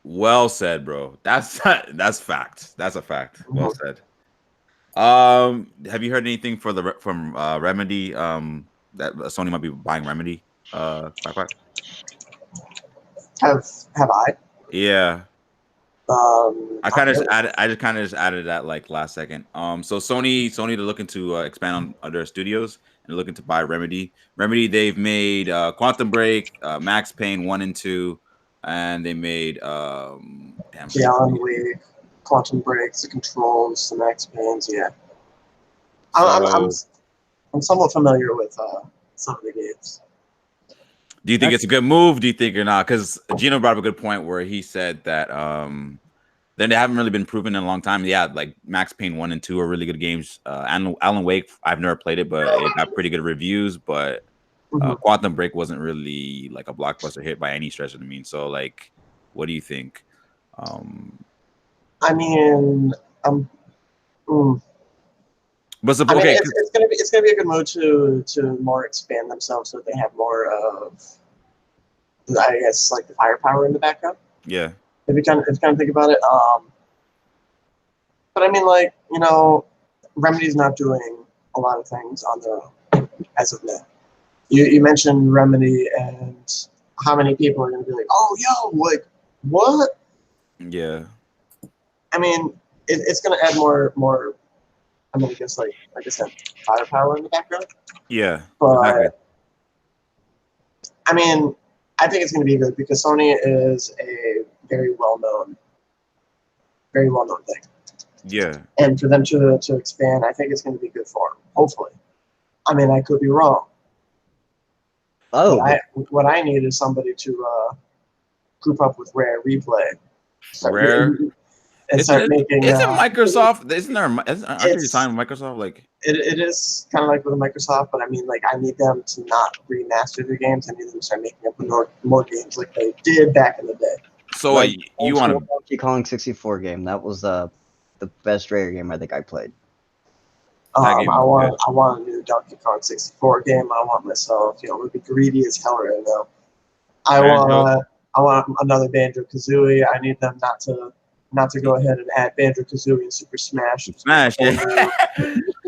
Well said, bro. That's fact. That's a fact. Well said. Have you heard anything from Remedy? That Sony might be buying Remedy. Have I? Yeah. I just kind of just added that like last second. So Sony they're looking to expand on their studios and they're looking to buy Remedy. They've made Quantum Break, Max Payne 1 and 2, and they made the Alan Wake, Quantum Breaks, the Controls, the Max Paynes. Yeah, I'm somewhat familiar with some of the games. Do you think it's a good move? Do you think or not? Because Gino brought up a good point where he said that then they haven't really been proven in a long time. Yeah, like Max Payne 1 and 2 are really good games. Alan Wake, I've never played it, but it got pretty good reviews. But Quantum Break wasn't really like a blockbuster hit by any stretch of the mean. So, like, what do you think? I mean, But okay, it's gonna be a good move to more expand themselves so that they have more of, I guess, like the firepower in the background. Yeah. If you kind of think about it, but I mean, like, you know, Remedy's not doing a lot of things on their own as of now. You mentioned Remedy, and how many people are going to be like, "Oh, yo, like, what?" Yeah. I mean, it's going to add more. I mean, I guess, like I said, firepower in the background. Yeah. But exactly. I mean, I think it's going to be good because Sony is a very well-known thing. Yeah. And for them to expand, I think it's going to be good for them. Hopefully. I mean, I could be wrong. Oh. What I need is somebody to group up with Rare Replay. Rare. Start making. Isn't Microsoft? Aren't you signed with Microsoft? Like it is kind of like with Microsoft, but I mean, like, I need them to not remaster their games. I need them to start making up more games like they did back in the day. So like, you want to Donkey Kong 64 game? That was the best Rare game I think I played. I want a new Donkey Kong 64 game. I want myself, to be greedy as hell right now. I want another Banjo-Kazooie. I need them not to go ahead and add Banjo-Kazooie and Super Smash.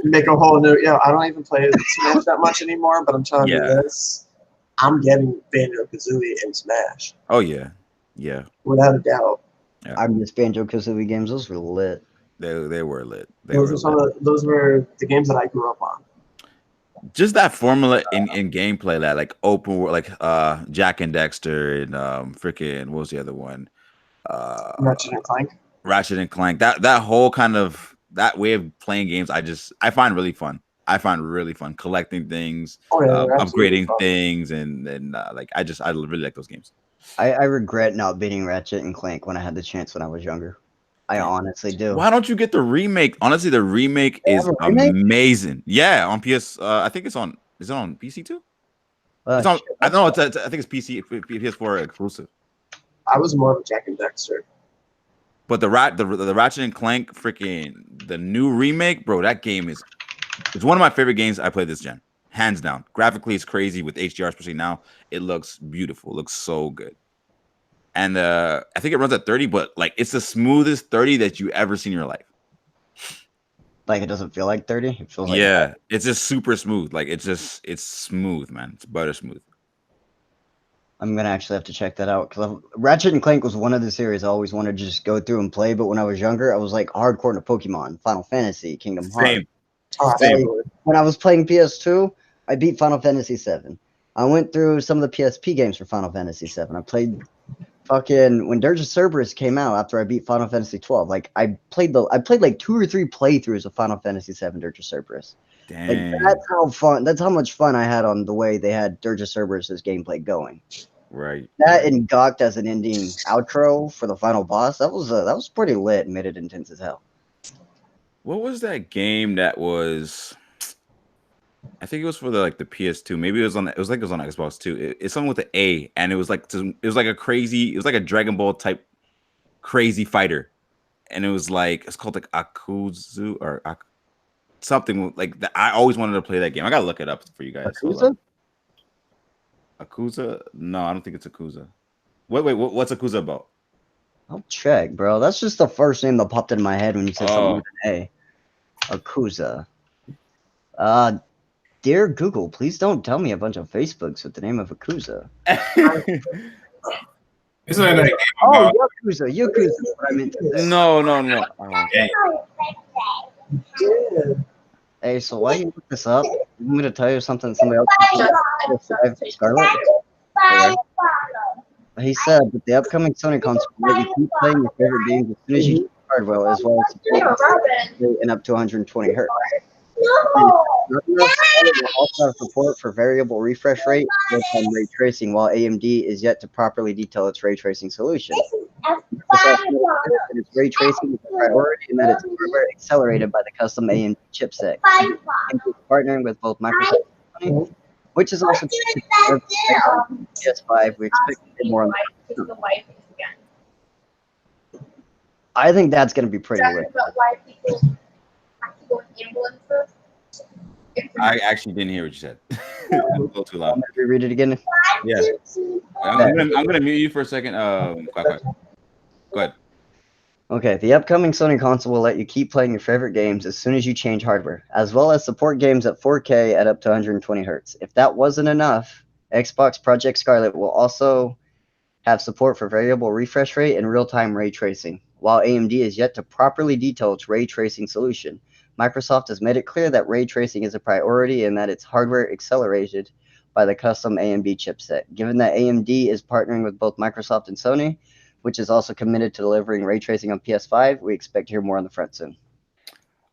Make a whole new. I don't even play Smash that much anymore, but I'm telling you this, I'm getting Banjo-Kazooie in Smash. Oh yeah, yeah. Without a doubt. I miss Banjo Kazooie games. Those were lit. They were lit. Those were the games that I grew up on. Just that formula in gameplay, that like open world, like Jack and Dexter and freaking what was the other one? Ratchet and Clank. Ratchet and Clank. That whole kind of that way of playing games, I find really fun. I find really fun collecting things, upgrading things, and like I really like those games. I regret not beating Ratchet and Clank when I had the chance when I was younger. I honestly do. Why don't you get the remake? Honestly, the remake is amazing. Yeah, on PS. I think it's on. Is it on PC too? It's on. I don't know. I think it's PC, PS4 exclusive. I was more of a Jack and Dexter. But the Ratchet and Clank freaking the new remake, bro. That game it's one of my favorite games I played this gen, hands down. Graphically, it's crazy with HDR, especially now. It looks beautiful. It looks so good. And I think it runs at 30, but like it's the smoothest 30 that you ever seen in your life. Like it doesn't feel like 30. It feels like it's just super smooth. Like it's smooth, man. It's butter smooth. I'm gonna actually have to check that out because Ratchet and Clank was one of the series I always wanted to just go through and play. But when I was younger, I was like hardcore into Pokemon, Final Fantasy, Kingdom Hearts. Same. When I was playing PS2, I beat Final Fantasy 7. I went through some of the PSP games for Final Fantasy 7. I played when Dirge of Cerberus came out after I beat Final Fantasy 12. Like I played like 2 or 3 playthroughs of Final Fantasy 7 Dirge of Cerberus. Damn. Like, that's how much fun I had on the way they had Dirge of Cerberus's gameplay going. Right. That and Gawked as an ending outro for the final boss. That was pretty lit and made it intense as hell. What was that game that was? I think it was for the PS2. Maybe it was on Xbox too. It's something with the A, and it was like a Dragon Ball type crazy fighter, and it's called like Akuzu or something like that. I always wanted to play that game. I gotta look it up for you guys. Akuza? No, I don't think it's Akuza. Wait, what's Akuza about? I'll check, bro. That's just the first name that popped in my head when you said something with an A. Akuza. Dear Google, please don't tell me a bunch of Facebooks with the name of Akuza. It's like that game about... Yakuza. Yakuza. What I meant to say. No. Hey, so why you look this up? I'm gonna tell you something. Somebody else. Scarlet. He said that the upcoming Sony console will let you keep playing your favorite games as soon as you use hardware, as well as and up to 120 Hz. Will also have support for variable refresh rate and ray tracing, while AMD is yet to properly detail its ray tracing solution. Its ray tracing is a priority in that it's hardware accelerated by the custom AMD chipset. Partnering with both Microsoft and Sony, which is also PS5. We expect to get more on that. I think that's going to be pretty lit. I actually didn't hear what you said. A little too loud. Let me read it again. Yeah. I'm gonna mute you for a second. Go ahead. Okay, the upcoming Sony console will let you keep playing your favorite games as soon as you change hardware, as well as support games at 4K at up to 120 Hz. If that wasn't enough, Xbox Project Scarlet will also have support for variable refresh rate and real-time ray tracing. While AMD is yet to properly detail its ray tracing solution, Microsoft has made it clear that ray tracing is a priority and that it's hardware accelerated by the custom AMD chipset. Given that AMD is partnering with both Microsoft and Sony, which is also committed to delivering ray tracing on PS5, we expect to hear more on the front soon.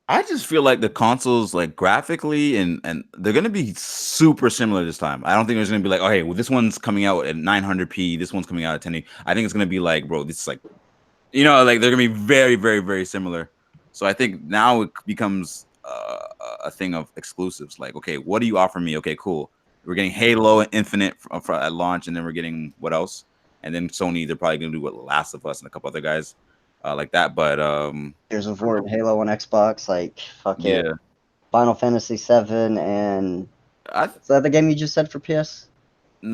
I just feel like the consoles, like graphically, and they're gonna be super similar this time. I don't think there's gonna be like, oh hey, well this one's coming out at 900p, this one's coming out at 1080. I think it's gonna be like, bro, this is like, like they're gonna be very, very, very similar. So I think now it becomes a thing of exclusives. Like, okay, what do you offer me? Okay, cool. We're getting Halo and Infinite at launch, and then we're getting what else? And then Sony, they're probably gonna do what Last of Us and a couple other guys like that. But There's a War Halo on Xbox, like fucking Final Fantasy 7, and is that the game you just said for PS?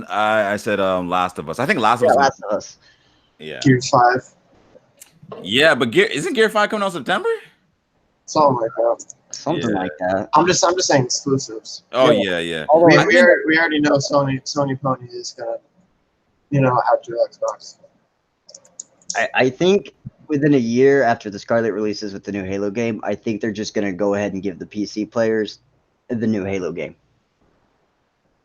I said Last of Us. I think Last of Us. Last of Us. Yeah. Gear 5. Yeah, but isn't Gear 5 coming out September? Something like that. Something like that. I'm just saying exclusives. Oh yeah. We already know Sony Pony is gonna, outdo Xbox. I think within a year after the Scarlet releases with the new Halo game, I think they're just gonna go ahead and give the PC players the new Halo game.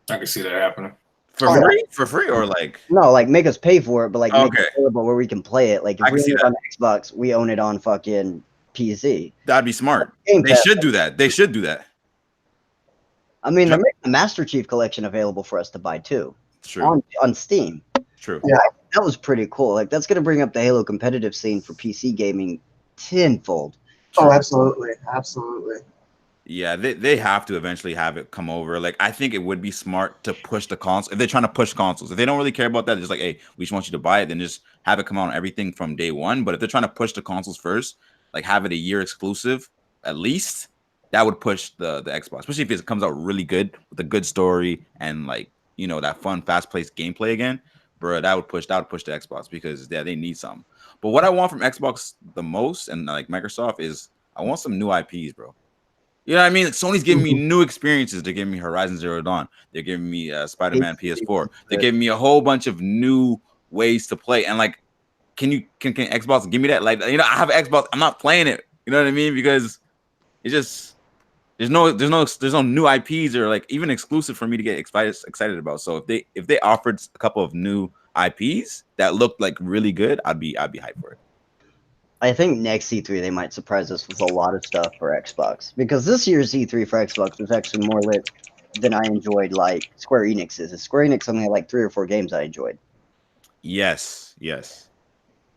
I can see that happening. For Oh, yeah. free? For free or like? No, like make us pay for it, but like make Okay. it available where we can play it. Like I if can we see own it on Xbox, we own it on fucking PC. That'd be smart. Game They Pass. should do that. They should do that. I mean, they're Yep. making the Master Chief Collection available for us to buy too True. on Steam. True. Yeah. That was pretty cool. Like that's gonna bring up the Halo competitive scene for PC gaming tenfold. Oh, absolutely, absolutely. Yeah, they have to eventually have it come over. Like, I think it would be smart to push the console. If they're trying to push consoles, if they don't really care about that, just like, hey, we just want you to buy it, then just have it come out on everything from day one. But if they're trying to push the consoles first, like have it a year exclusive at least, that would push the Xbox, especially if it comes out really good with a good story and like, you know, that fun, fast-paced gameplay again, bro. That would push the Xbox because yeah, they need something. But what I want from Xbox the most and like Microsoft is I want some new IPs, bro. You know what I mean? Like Sony's giving me new experiences. They're giving me Horizon Zero Dawn. They're giving me Spider-Man PS4. They're giving me a whole bunch of new ways to play. And like, can Xbox give me that? Like, you know, I have an Xbox. I'm not playing it. You know what I mean? Because it's just there's no new IPs or like even exclusive for me to get excited about. So if they offered a couple of new IPs that looked like really good, I'd be hyped for it. I think next E3 they might surprise us with a lot of stuff for Xbox because this year's E3 for Xbox was actually more lit than I enjoyed. Like Square Enix's. Square Enix only had like 3 or 4 games I enjoyed. Yes.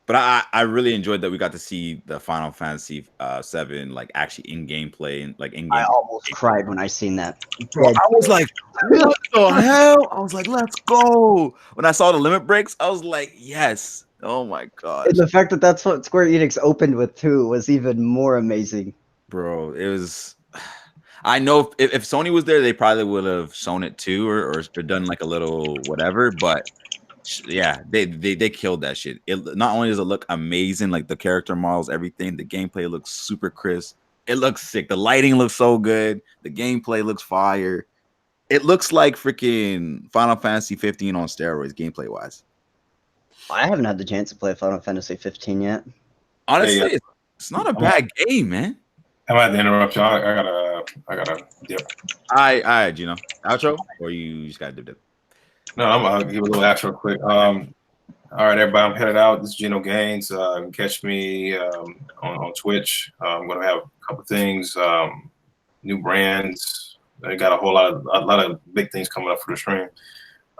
But I really enjoyed that we got to see the Final Fantasy 7 like actually in gameplay and like in game. I almost cried when I seen that. I was like, what the hell? I was like, let's go. When I saw the limit breaks, I was like, yes. Oh my gosh. And the fact that that's what Square Enix opened with too was even more amazing. Bro, it was. I know if Sony was there, they probably would have shown it too, or done like a little whatever. But yeah, they killed that shit. It not only does it look amazing, like the character models, everything, the gameplay looks super crisp. It looks sick. The lighting looks so good. The gameplay looks fire. It looks like freaking Final Fantasy 15 on steroids, gameplay wise. I haven't had the chance to play Final Fantasy 15 yet. Honestly, it's not a bad game, man. I might have to interrupt you. I gotta dip. All right, Gino. Outro, or you just gotta dip. No, I'm gonna give a little outro quick. All right, everybody, I'm headed out. This is Gino Gaines. You can catch me on Twitch. I'm gonna have a couple things, new brands. I got a lot of big things coming up for the stream.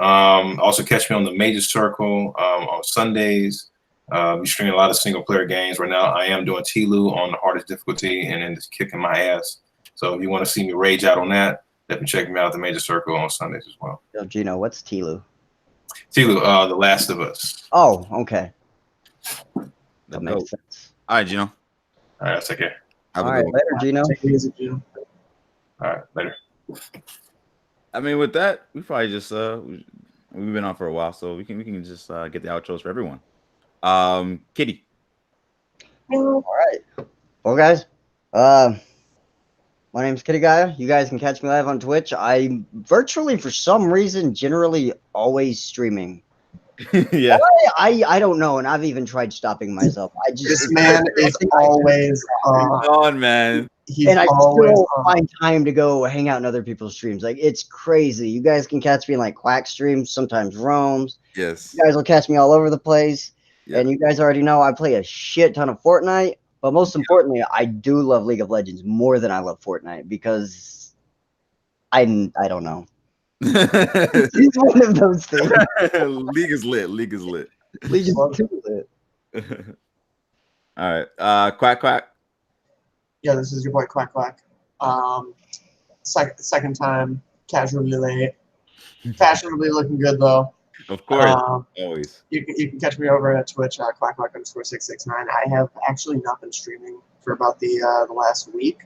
Also catch me on the Major Circle on Sundays. We stream a lot of single player games right now. I am doing Tlu on the hardest difficulty and then just kicking my ass. So if you want to see me rage out on that, definitely check me out at the Major Circle on Sundays as well. Yo, Gino, what's Tlu? Tlu, The Last of Us. Oh, okay. That makes sense. All right, Gino. All right, take care. All right, later, Gino. Take it easy, Gino. All right, later. I mean, with that, we probably just we've been on for a while, so we can just get the outros for everyone. Kitty. All right. Well, guys, my name's Kitty Gaia. You guys can catch me live on Twitch. I'm virtually, for some reason, generally always streaming. Yeah. I don't know, and I've even tried stopping myself. This man is always on, man. And I always still find time to go hang out in other people's streams. Like, it's crazy. You guys can catch me in like Quack streams, sometimes Roams. Yes. You guys will catch me all over the place. Yeah. And you guys already know I play a shit ton of Fortnite. But most importantly, I do love League of Legends more than I love Fortnite because I don't know. It's one of those things. League is lit. League is lit. League is too lit. All right. Quack. Yeah, this is your boy Quack Quack. Second time, casually late. Fashionably looking good though. Of course, always. You can catch me over at Twitch, quack_669. I have actually not been streaming for about the last week.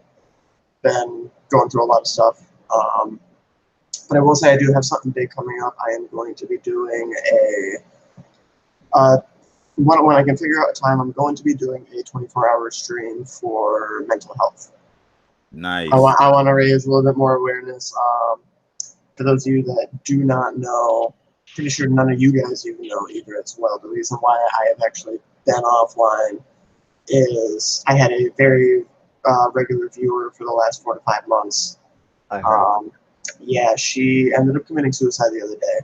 Been going through a lot of stuff. But I will say I do have something big coming up. I am going to be doing when I can figure out a time, I'm going to be doing a 24-hour stream for mental health. Nice. I want to raise a little bit more awareness. For those of you that do not know, pretty sure none of you guys even know either as well. The reason why I have actually been offline is I had a very regular viewer for the last 4 to 5 months. I heard. Yeah, she ended up committing suicide the other day,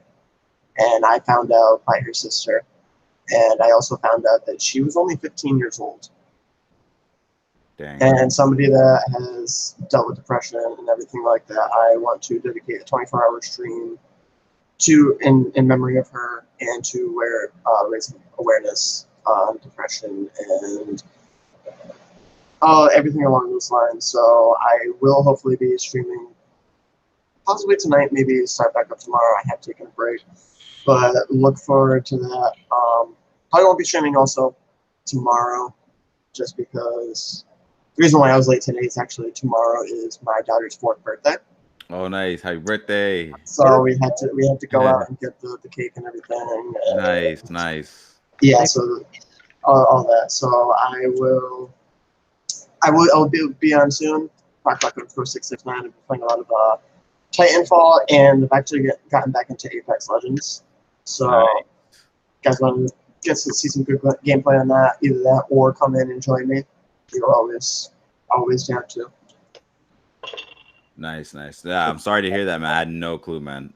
and I found out by her sister, and I also found out that she was only 15 years old. Dang. And somebody that has dealt with depression and everything like that, I want to dedicate a 24-hour stream to in memory of her and to raising awareness on depression and everything along those lines. So I will hopefully be streaming possibly tonight, maybe start back up tomorrow. I have taken a break, but look forward to that. Probably won't be streaming also tomorrow, just because the reason why I was late today is actually tomorrow is my daughter's 4th birthday. Oh, nice! Happy birthday! So we had to go out and get the cake and everything. And Nice. Yeah, so all that. So I'll be on soon. Talk about Code 669. I've been playing a lot of Titanfall, and I've actually gotten back into Apex Legends. So Nice. guys want to get to see some good gameplay on that, either that or come in and join me. You're always down to. Nice. Yeah, I'm sorry to hear that, man. I had no clue, man.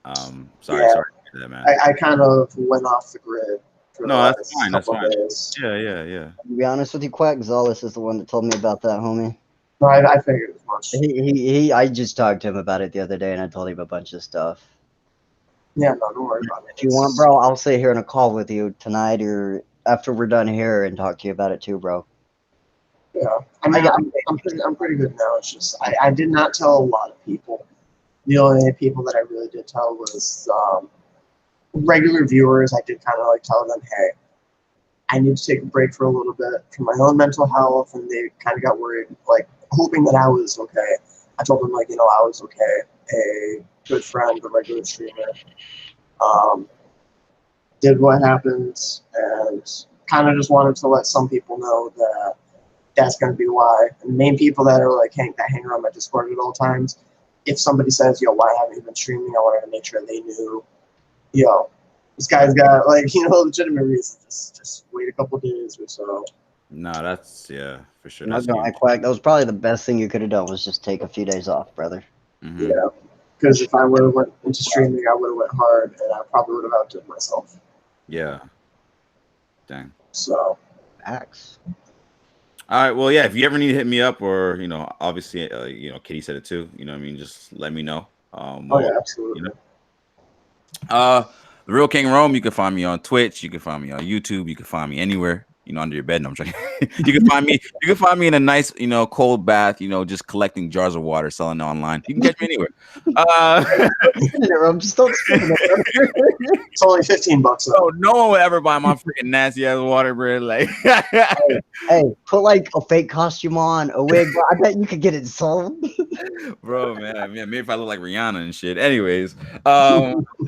Sorry Yeah. to hear that, man. I kind of went off the grid. For No, the that's last fine. That's couple fine. days. Yeah. To be honest with you, Quack Zollis is the one that told me about that, homie. No, I figured as much. I just talked to him about it the other day, and I told him a bunch of stuff. Yeah, no, don't worry about it. If you want, bro, I'll sit here in a call with you tonight or after we're done here and talk to you about it too, bro. Yeah, I mean, I'm pretty good now. It's just I did not tell a lot of people. The only people that I really did tell was regular viewers. I did kind of like tell them, hey, I need to take a break for a little bit for my own mental health, and they kind of got worried, like hoping that I was okay. I told them like, I was okay. A good friend, a regular streamer, did what happened, and kind of just wanted to let some people know that that's going to be why. And the main people that are like hang around my Discord at all times, if somebody says, why haven't you been streaming? I wanted to make sure they knew, this guy's got legitimate reasons. Just wait a couple days or so. No, that's for sure. I'm That's not gonna lie, Quack. That was probably the best thing you could have done was just take a few days off, brother. Mm-hmm. Yeah, because if I would have went into streaming, I would have went hard, and I probably would have outdid myself. Yeah. Dang. So. Axe. All right. Well, yeah. If you ever need to hit me up, or obviously, Kitty said it too. You know what I mean? Just let me know. Yeah, absolutely. The Real King Rome. You can find me on Twitch. You can find me on YouTube. You can find me anywhere. Under your bed. No, I'm trying. You can find me. You can find me in a nice, cold bath. Just collecting jars of water, selling it online. You can catch me anywhere. Just don't It's only $15. So no one would ever buy my freaking nasty ass water, bro. Like, hey, put like a fake costume on, a wig. Bro. I bet you could get it sold. Bro, man, maybe if I look like Rihanna and shit. Anyways,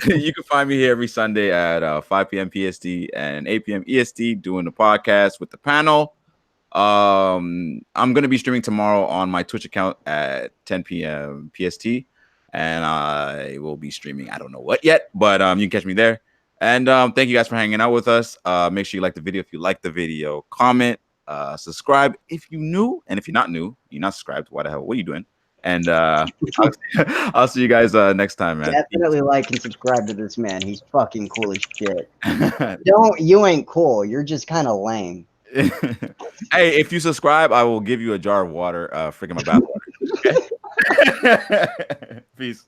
you can find me here every Sunday at 5 p.m. PST and 8 p.m. EST doing the podcast with the panel. I'm gonna be streaming tomorrow on my Twitch account at 10 p.m. PST, and I will be streaming. I don't know what yet, but you can catch me there. And thank you guys for hanging out with us. Make sure you like the video if you like the video. Comment, subscribe if you're new, and if you're not new, you're not subscribed. What the hell? What are you doing? And I'll see you guys next time, man. Definitely like and subscribe to this man. He's fucking cool as shit. You ain't cool. You're just kind of lame. Hey, if you subscribe, I will give you a jar of water. Freaking my bath water. Okay? Peace.